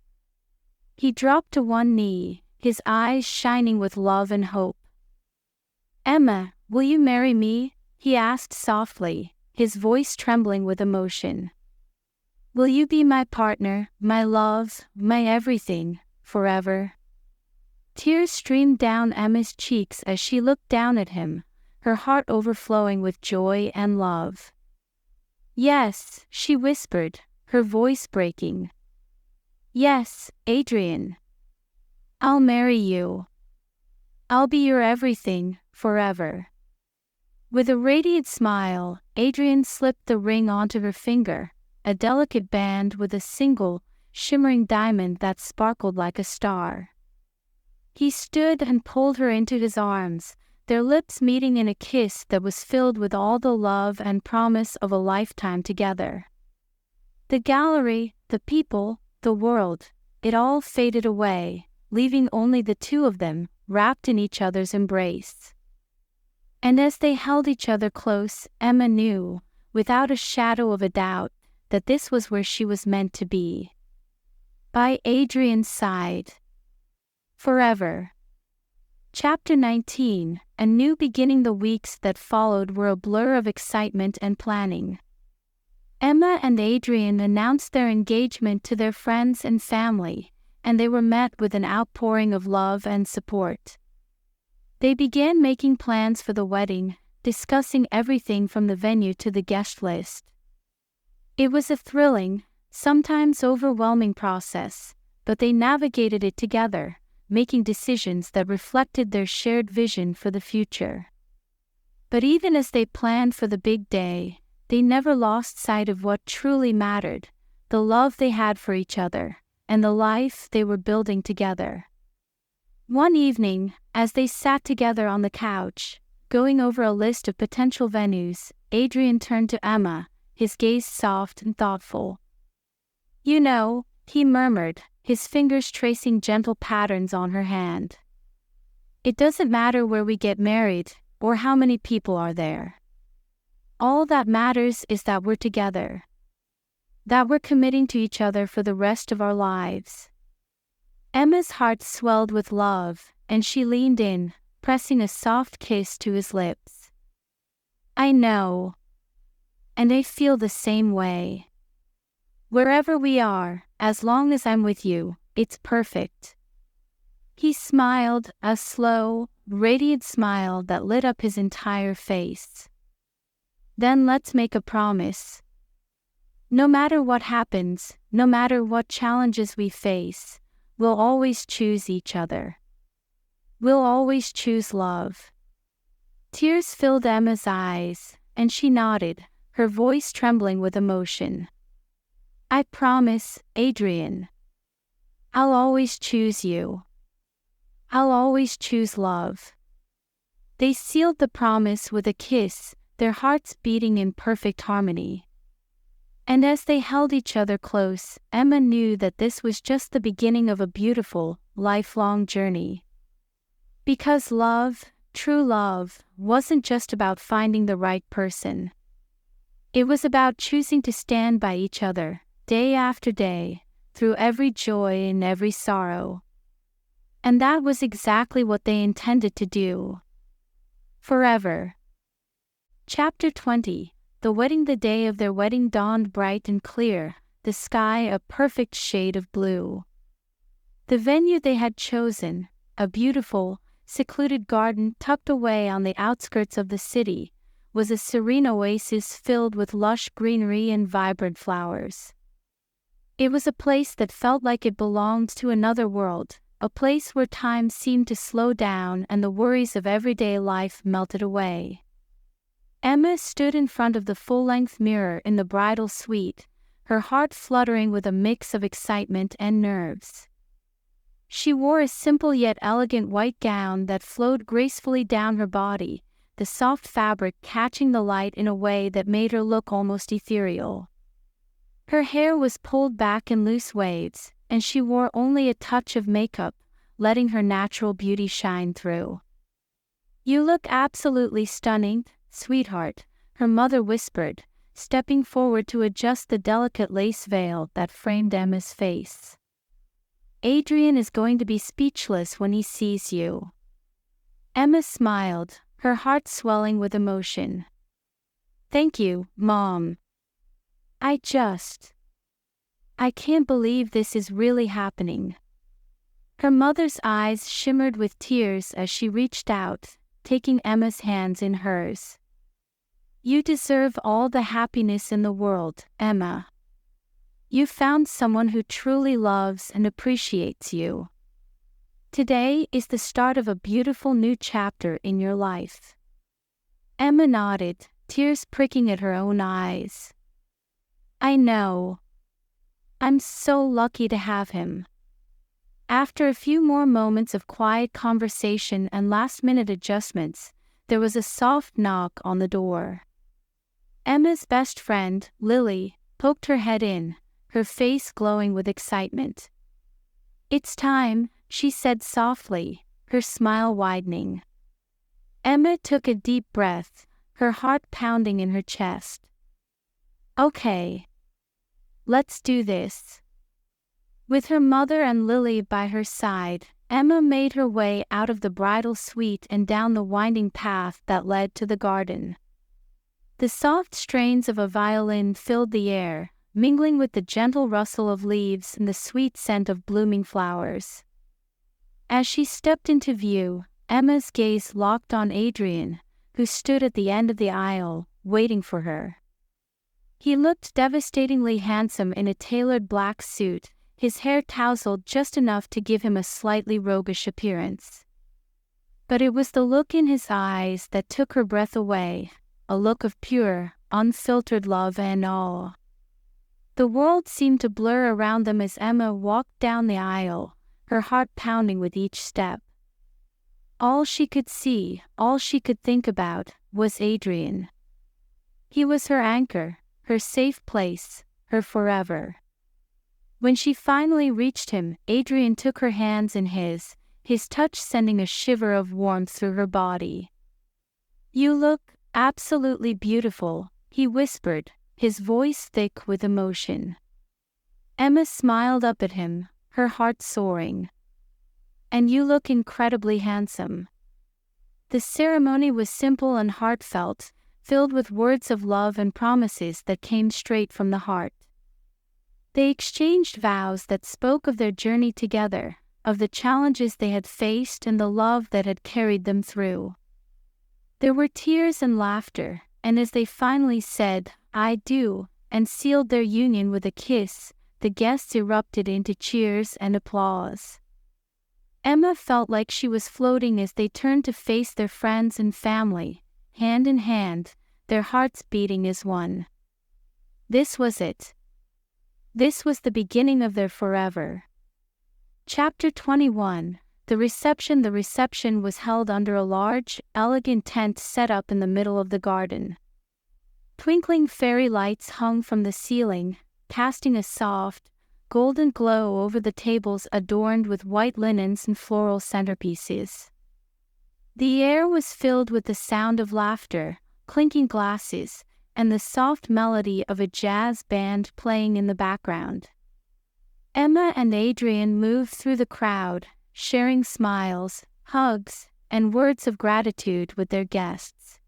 He dropped to one knee, his eyes shining with love and hope. "Emma, will you marry me?" he asked softly, his voice trembling with emotion. "Will you be my partner, my love, my everything, forever?" Tears streamed down Emma's cheeks as she looked down at him, her heart overflowing with joy and love. "Yes," she whispered, her voice breaking. "Yes, Adrian. I'll marry you. I'll be your everything, forever." With a radiant smile, Adrian slipped the ring onto her finger, a delicate band with a single, shimmering diamond that sparkled like a star. He stood and pulled her into his arms, their lips meeting in a kiss that was filled with all the love and promise of a lifetime together. The gallery, the people, the world, it all faded away, leaving only the two of them, wrapped in each other's embrace. And as they held each other close, Emma knew, without a shadow of a doubt, that this was where she was meant to be. By Adrian's side. Forever. Chapter 19, a new beginning. The weeks that followed were a blur of excitement and planning. Emma and Adrian announced their engagement to their friends and family, and they were met with an outpouring of love and support. They began making plans for the wedding, discussing everything from the venue to the guest list. It was a thrilling, sometimes overwhelming process, but they navigated it together, making decisions that reflected their shared vision for the future. But even as they planned for the big day, they never lost sight of what truly mattered, the love they had for each other, and the life they were building together. One evening, as they sat together on the couch, going over a list of potential venues, Adrian turned to Emma, his gaze soft and thoughtful. "You know," he murmured, his fingers tracing gentle patterns on her hand. "It doesn't matter where we get married, or how many people are there. All that matters is that we're together. That we're committing to each other for the rest of our lives." Emma's heart swelled with love, and she leaned in, pressing a soft kiss to his lips. "I know. And I feel the same way. Wherever we are, as long as I'm with you, it's perfect." He smiled, a slow, radiant smile that lit up his entire face. "Then let's make a promise. No matter what happens, no matter what challenges we face, we'll always choose each other. We'll always choose love." Tears filled Emma's eyes, and she nodded, her voice trembling with emotion. "I promise, Adrian. I'll always choose you. I'll always choose love." They sealed the promise with a kiss, their hearts beating in perfect harmony. And as they held each other close, Emma knew that this was just the beginning of a beautiful, lifelong journey. Because love, true love, wasn't just about finding the right person. It was about choosing to stand by each other, day after day, through every joy and every sorrow. And that was exactly what they intended to do. Forever. Chapter 20. The wedding. The day of their wedding dawned bright and clear, the sky a perfect shade of blue. The venue they had chosen, a beautiful, secluded garden tucked away on the outskirts of the city, was a serene oasis filled with lush greenery and vibrant flowers. It was a place that felt like it belonged to another world, a place where time seemed to slow down and the worries of everyday life melted away. Emma stood in front of the full-length mirror in the bridal suite, her heart fluttering with a mix of excitement and nerves. She wore a simple yet elegant white gown that flowed gracefully down her body, the soft fabric catching the light in a way that made her look almost ethereal. Her hair was pulled back in loose waves, and she wore only a touch of makeup, letting her natural beauty shine through. "You look absolutely stunning, sweetheart," her mother whispered, stepping forward to adjust the delicate lace veil that framed Emma's face. "Adrian is going to be speechless when he sees you." Emma smiled, her heart swelling with emotion. "Thank you, Mom. I can't believe this is really happening." Her mother's eyes shimmered with tears as she reached out, taking Emma's hands in hers. "You deserve all the happiness in the world, Emma. You found someone who truly loves and appreciates you. Today is the start of a beautiful new chapter in your life." Emma nodded, tears pricking at her own eyes. "I know. I'm so lucky to have him." After a few more moments of quiet conversation and last-minute adjustments, there was a soft knock on the door. Emma's best friend, Lily, poked her head in, her face glowing with excitement. "It's time," she said softly, her smile widening. Emma took a deep breath, her heart pounding in her chest. "Okay. Let's do this." With her mother and Lily by her side, Emma made her way out of the bridal suite and down the winding path that led to the garden. The soft strains of a violin filled the air, mingling with the gentle rustle of leaves and the sweet scent of blooming flowers. As she stepped into view, Emma's gaze locked on Adrian, who stood at the end of the aisle, waiting for her. He looked devastatingly handsome in a tailored black suit, his hair tousled just enough to give him a slightly roguish appearance. But it was the look in his eyes that took her breath away, a look of pure, unfiltered love and awe. The world seemed to blur around them as Emma walked down the aisle, her heart pounding with each step. All she could see, all she could think about, was Adrian. He was her anchor, her safe place, her forever. When she finally reached him, Adrian took her hands in his touch sending a shiver of warmth through her body. "You look absolutely beautiful," he whispered, his voice thick with emotion. Emma smiled up at him, her heart soaring. "And you look incredibly handsome." The ceremony was simple and heartfelt, filled with words of love and promises that came straight from the heart. They exchanged vows that spoke of their journey together, of the challenges they had faced and the love that had carried them through. There were tears and laughter, and as they finally said, "I do," and sealed their union with a kiss, the guests erupted into cheers and applause. Emma felt like she was floating as they turned to face their friends and family, hand in hand, their hearts beating as one. This was it. This was the beginning of their forever. Chapter 21. The reception. The reception was held under a large, elegant tent set up in the middle of the garden. Twinkling fairy lights hung from the ceiling, casting a soft, golden glow over the tables adorned with white linens and floral centerpieces. The air was filled with the sound of laughter, clinking glasses, and the soft melody of a jazz band playing in the background. Emma and Adrian moved through the crowd, sharing smiles, hugs, and words of gratitude with their guests.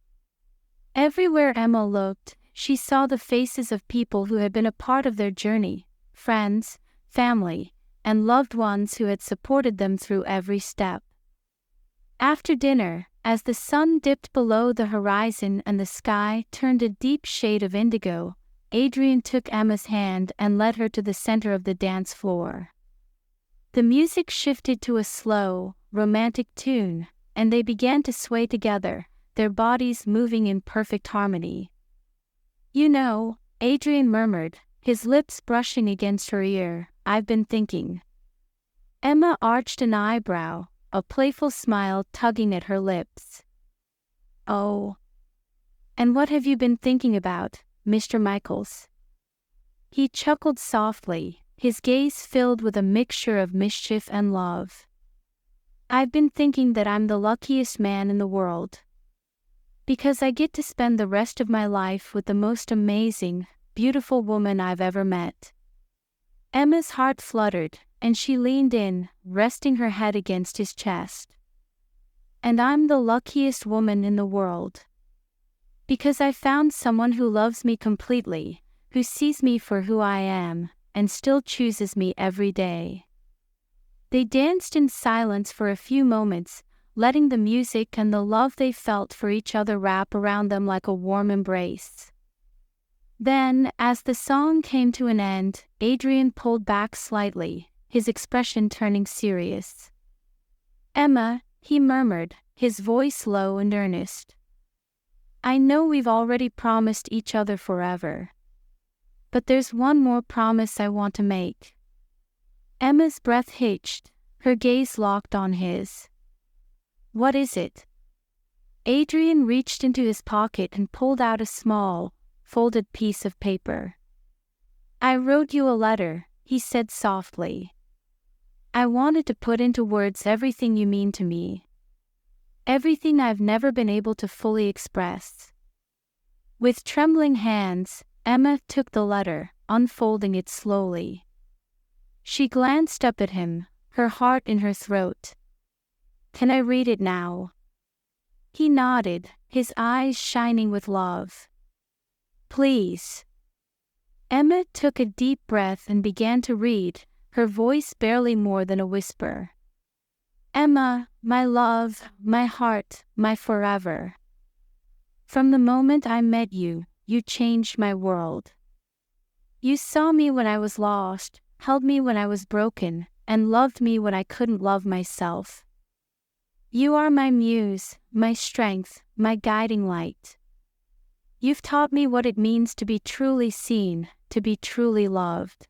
Everywhere Emma looked, she saw the faces of people who had been a part of their journey, friends, family, and loved ones who had supported them through every step. After dinner, as the sun dipped below the horizon and the sky turned a deep shade of indigo, Adrian took Emma's hand and led her to the center of the dance floor. The music shifted to a slow, romantic tune, and they began to sway together, their bodies moving in perfect harmony. "You know," Adrian murmured, his lips brushing against her ear, "I've been thinking." Emma arched an eyebrow, a playful smile tugging at her lips. "Oh. And what have you been thinking about, Mr. Michaels?" He chuckled softly, his gaze filled with a mixture of mischief and love. "I've been thinking that I'm the luckiest man in the world. Because I get to spend the rest of my life with the most amazing, beautiful woman I've ever met." Emma's heart fluttered, and she leaned in, resting her head against his chest. "And I'm the luckiest woman in the world. Because I found someone who loves me completely, who sees me for who I am, and still chooses me every day." They danced in silence for a few moments, letting the music and the love they felt for each other wrap around them like a warm embrace. Then, as the song came to an end, Adrian pulled back slightly, his expression turning serious. "Emma," he murmured, his voice low and earnest, "I know we've already promised each other forever. But there's one more promise I want to make." Emma's breath hitched, her gaze locked on his. "What is it?" Adrian reached into his pocket and pulled out a small, folded piece of paper. "I wrote you a letter," he said softly. "I wanted to put into words everything you mean to me. Everything I've never been able to fully express." With trembling hands, Emma took the letter, unfolding it slowly. She glanced up at him, her heart in her throat. "Can I read it now?" He nodded, his eyes shining with love. "Please." Emma took a deep breath and began to read, her voice barely more than a whisper. "Emma, my love, my heart, my forever. From the moment I met you, you changed my world. You saw me when I was lost, held me when I was broken, and loved me when I couldn't love myself. You are my muse, my strength, my guiding light. You've taught me what it means to be truly seen, to be truly loved.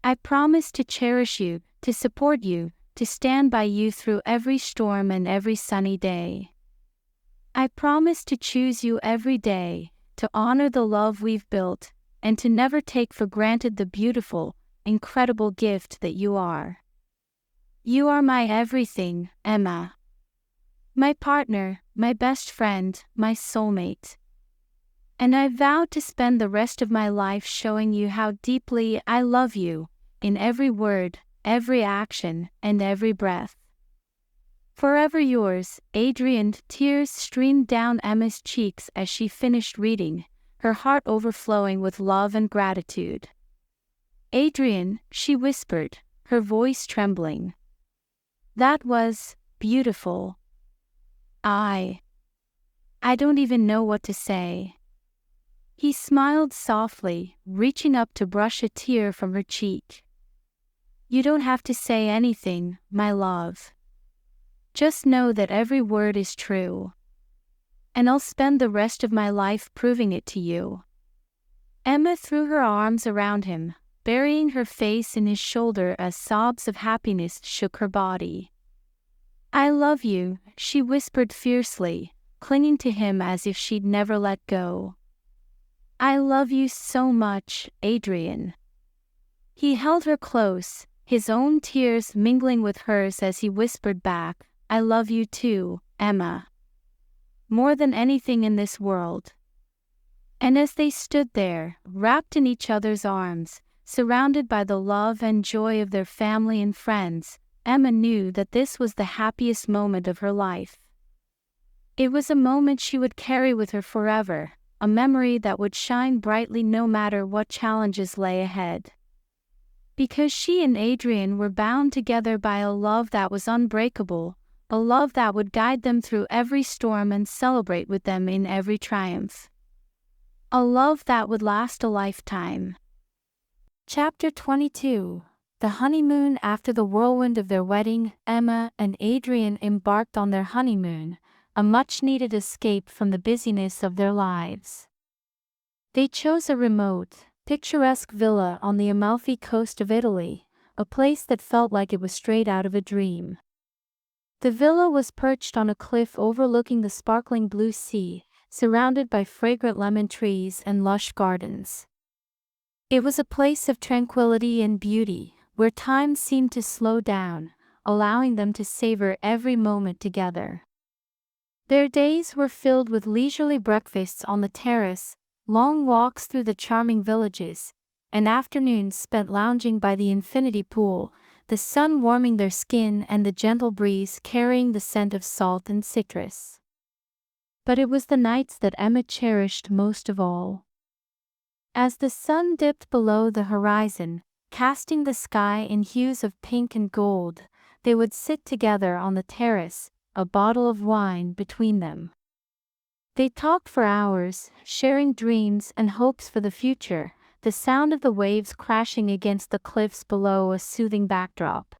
I promise to cherish you, to support you, to stand by you through every storm and every sunny day. I promise to choose you every day, to honor the love we've built, and to never take for granted the beautiful, incredible gift that you are. You are my everything, Emma. My partner, my best friend, my soulmate. And I vow to spend the rest of my life showing you how deeply I love you, in every word, every action, and every breath. Forever yours, Adrian. Tears streamed down Emma's cheeks as she finished reading, her heart overflowing with love and gratitude. Adrian, she whispered, her voice trembling. That was beautiful. I don't even know what to say. He smiled softly, reaching up to brush a tear from her cheek. You don't have to say anything, my love. Just know that every word is true. And I'll spend the rest of my life proving it to you. Emma threw her arms around him, burying her face in his shoulder as sobs of happiness shook her body. I love you, she whispered fiercely, clinging to him as if she'd never let go. I love you so much, Adrian. He held her close, his own tears mingling with hers as he whispered back, I love you too, Emma. More than anything in this world. And as they stood there, wrapped in each other's arms, surrounded by the love and joy of their family and friends, Emma knew that this was the happiest moment of her life. It was a moment she would carry with her forever, a memory that would shine brightly no matter what challenges lay ahead. Because she and Adrian were bound together by a love that was unbreakable, a love that would guide them through every storm and celebrate with them in every triumph. A love that would last a lifetime. Chapter 22. The honeymoon. After the whirlwind of their wedding, Emma and Adrian embarked on their honeymoon, a much-needed escape from the busyness of their lives. They chose a remote, picturesque villa on the Amalfi coast of Italy, a place that felt like it was straight out of a dream. The villa was perched on a cliff overlooking the sparkling blue sea, surrounded by fragrant lemon trees and lush gardens. It was a place of tranquility and beauty, where time seemed to slow down, allowing them to savor every moment together. Their days were filled with leisurely breakfasts on the terrace, long walks through the charming villages, and afternoons spent lounging by the infinity pool, the sun warming their skin and the gentle breeze carrying the scent of salt and citrus. But it was the nights that Emma cherished most of all. As the sun dipped below the horizon, casting the sky in hues of pink and gold, they would sit together on the terrace, a bottle of wine between them. They talked for hours, sharing dreams and hopes for the future, the sound of the waves crashing against the cliffs below a soothing backdrop.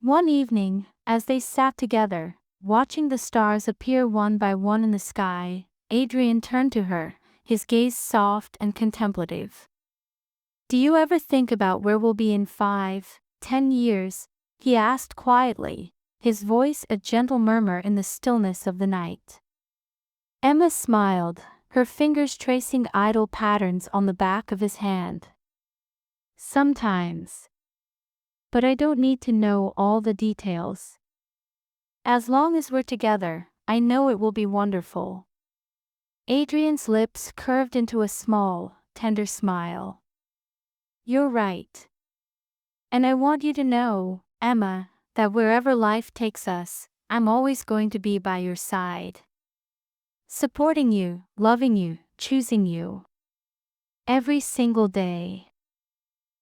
One evening, as they sat together, watching the stars appear one by one in the sky, Adrian turned to her, his gaze soft and contemplative. Do you ever think about where we'll be in 5, 10 years? He asked quietly, his voice a gentle murmur in the stillness of the night. Emma smiled, her fingers tracing idle patterns on the back of his hand. Sometimes. But I don't need to know all the details. As long as we're together, I know it will be wonderful. Adrian's lips curved into a small, tender smile. You're right. And I want you to know, Emma, that wherever life takes us, I'm always going to be by your side. Supporting you, loving you, choosing you. Every single day.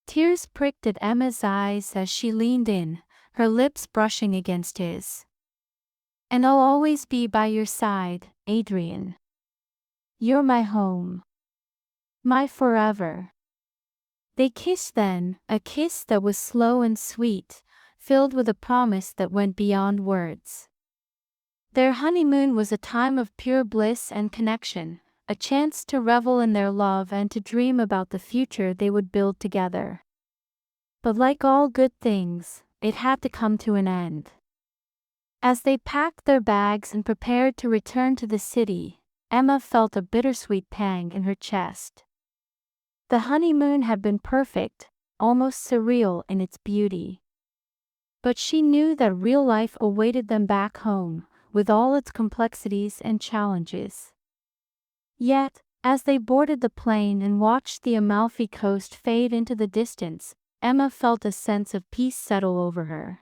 Tears pricked at Emma's eyes as she leaned in, her lips brushing against his. And I'll always be by your side, Adrian. You're my home. My forever. They kissed then, a kiss that was slow and sweet, filled with a promise that went beyond words. Their honeymoon was a time of pure bliss and connection, a chance to revel in their love and to dream about the future they would build together. But like all good things, it had to come to an end. As they packed their bags and prepared to return to the city, Emma felt a bittersweet pang in her chest. The honeymoon had been perfect, almost surreal in its beauty. But she knew that real life awaited them back home, with all its complexities and challenges. Yet, as they boarded the plane and watched the Amalfi Coast fade into the distance, Emma felt a sense of peace settle over her.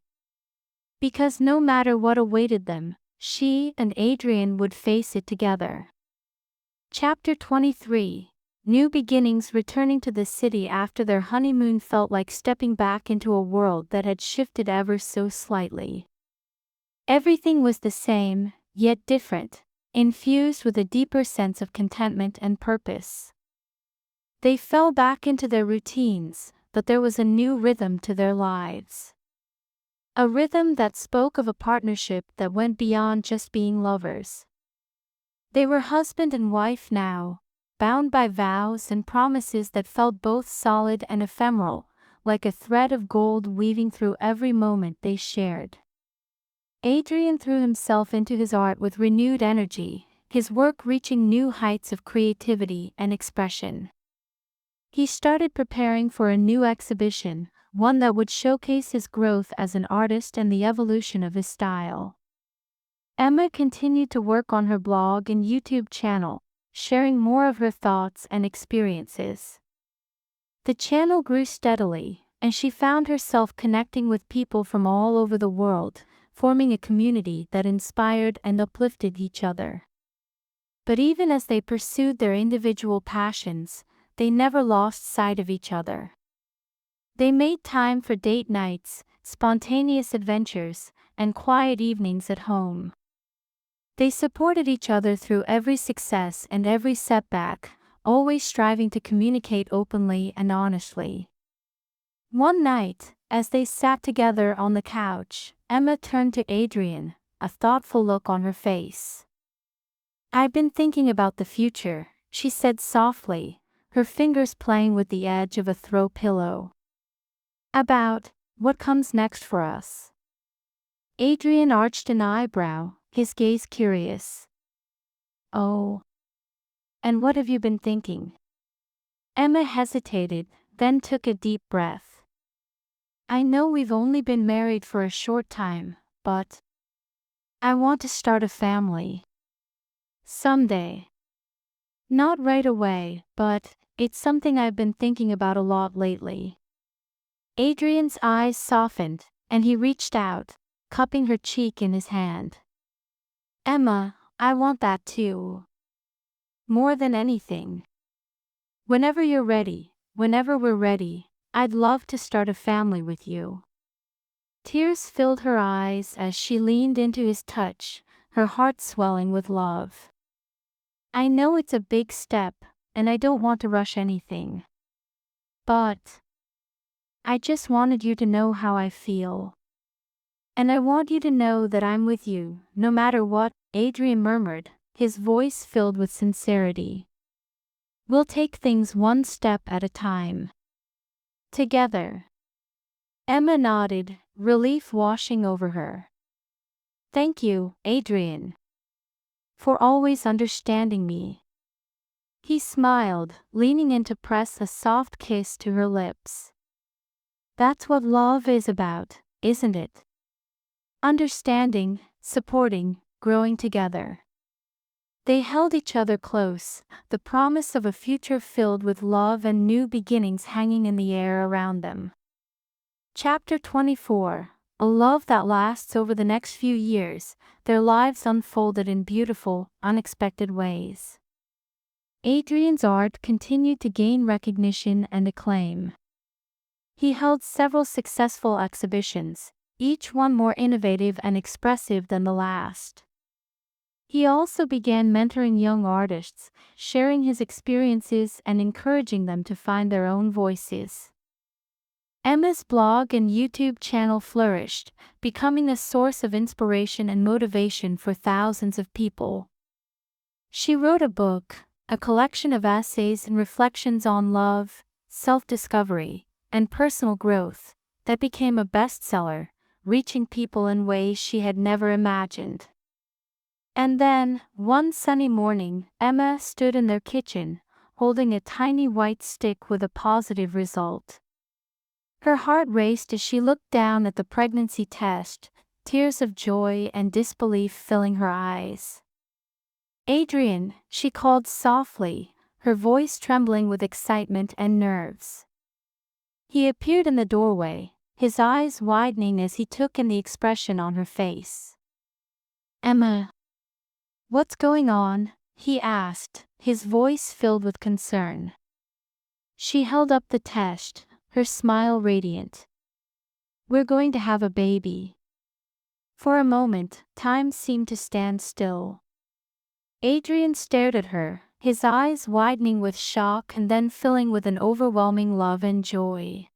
Because no matter what awaited them, she and Adrian would face it together. Chapter 23. New beginnings. Returning to the city after their honeymoon felt like stepping back into a world that had shifted ever so slightly. Everything was the same, yet different, infused with a deeper sense of contentment and purpose. They fell back into their routines, but there was a new rhythm to their lives. A rhythm that spoke of a partnership that went beyond just being lovers. They were husband and wife now, bound by vows and promises that felt both solid and ephemeral, like a thread of gold weaving through every moment they shared. Adrian threw himself into his art with renewed energy, his work reaching new heights of creativity and expression. He started preparing for a new exhibition, one that would showcase his growth as an artist and the evolution of his style. Emma continued to work on her blog and YouTube channel, sharing more of her thoughts and experiences. The channel grew steadily, and she found herself connecting with people from all over the world, forming a community that inspired and uplifted each other. But even as they pursued their individual passions, they never lost sight of each other. They made time for date nights, spontaneous adventures, and quiet evenings at home. They supported each other through every success and every setback, always striving to communicate openly and honestly. One night, as they sat together on the couch, Emma turned to Adrian, a thoughtful look on her face. "I've been thinking about the future," she said softly, her fingers playing with the edge of a throw pillow. "About what comes next for us." Adrian arched an eyebrow, his gaze curious. "Oh. And what have you been thinking?" Emma hesitated, then took a deep breath. "I know we've only been married for a short time, but I want to start a family. Someday. Not right away, but it's something I've been thinking about a lot lately." Adrian's eyes softened, and he reached out, cupping her cheek in his hand. "Emma, I want that too. More than anything. Whenever you're ready, whenever we're ready, I'd love to start a family with you." Tears filled her eyes as she leaned into his touch, her heart swelling with love. "I know it's a big step, and I don't want to rush anything. But I just wanted you to know how I feel. And I want you to know that I'm with you, no matter what," Adrian murmured, his voice filled with sincerity. "We'll take things one step at a time. Together." Emma nodded, relief washing over her. "Thank you, Adrian. For always understanding me." He smiled, leaning in to press a soft kiss to her lips. "That's what love is about, isn't it? Understanding, supporting, growing together." They held each other close, the promise of a future filled with love and new beginnings hanging in the air around them. Chapter 24. A love that lasts. Over the next few years, their lives unfolded in beautiful, unexpected ways. Adrian's art continued to gain recognition and acclaim. He held several successful exhibitions, each one more innovative and expressive than the last. He also began mentoring young artists, sharing his experiences and encouraging them to find their own voices. Emma's blog and YouTube channel flourished, becoming a source of inspiration and motivation for thousands of people. She wrote a book, a collection of essays and reflections on love, self-discovery, and personal growth that became a bestseller, reaching people in ways she had never imagined. And then, one sunny morning, Emma stood in their kitchen, holding a tiny white stick with a positive result. Her heart raced as she looked down at the pregnancy test, tears of joy and disbelief filling her eyes. "Adrian," she called softly, her voice trembling with excitement and nerves. He appeared in the doorway, his eyes widening as he took in the expression on her face. "Emma, what's going on?" he asked, his voice filled with concern. She held up the test, her smile radiant. "We're going to have a baby." For a moment, time seemed to stand still. Adrian stared at her, his eyes widening with shock and then filling with an overwhelming love and joy.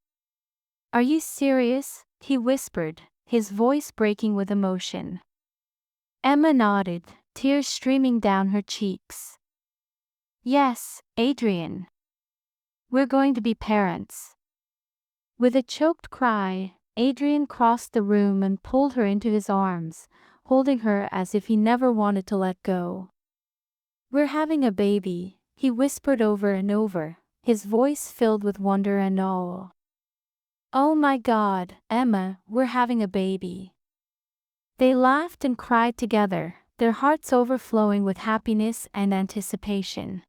"Are you serious?" he whispered, his voice breaking with emotion. Emma nodded, tears streaming down her cheeks. "Yes, Adrian. We're going to be parents." With a choked cry, Adrian crossed the room and pulled her into his arms, holding her as if he never wanted to let go. "We're having a baby," he whispered over and over, his voice filled with wonder and awe. "Oh my God, Emma, we're having a baby." They laughed and cried together, their hearts overflowing with happiness and anticipation.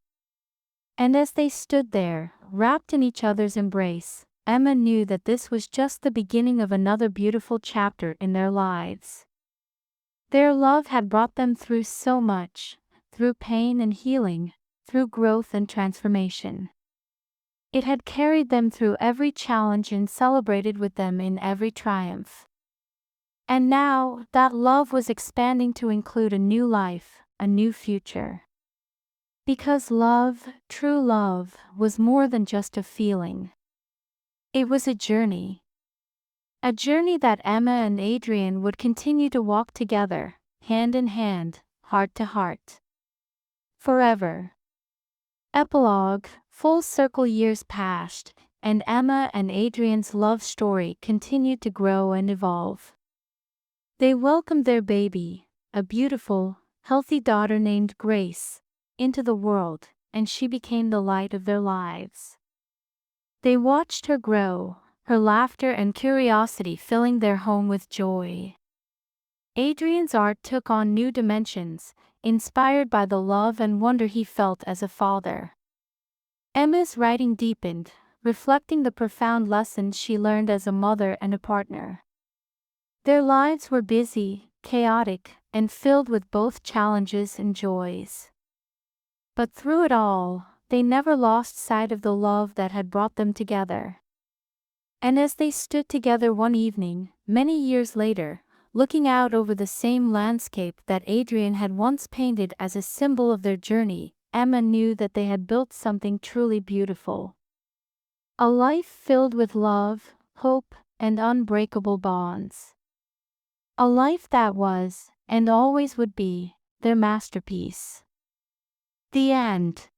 And as they stood there, wrapped in each other's embrace, Emma knew that this was just the beginning of another beautiful chapter in their lives. Their love had brought them through so much, through pain and healing, through growth and transformation. It had carried them through every challenge and celebrated with them in every triumph. And now, that love was expanding to include a new life, a new future. Because love, true love, was more than just a feeling. It was a journey. A journey that Emma and Adrian would continue to walk together, hand in hand, heart to heart. Forever. Epilogue. Full circle years passed, and Emma and Adrian's love story continued to grow and evolve. They welcomed their baby, a beautiful, healthy daughter named Grace, into the world, and she became the light of their lives. They watched her grow, her laughter and curiosity filling their home with joy. Adrian's art took on new dimensions, inspired by the love and wonder he felt as a father. Emma's writing deepened, reflecting the profound lessons she learned as a mother and a partner. Their lives were busy, chaotic, and filled with both challenges and joys. But through it all, they never lost sight of the love that had brought them together. And as they stood together one evening, many years later, looking out over the same landscape that Adrian had once painted as a symbol of their journey, Emma knew that they had built something truly beautiful. A life filled with love, hope, and unbreakable bonds. A life that was, and always would be, their masterpiece. The end.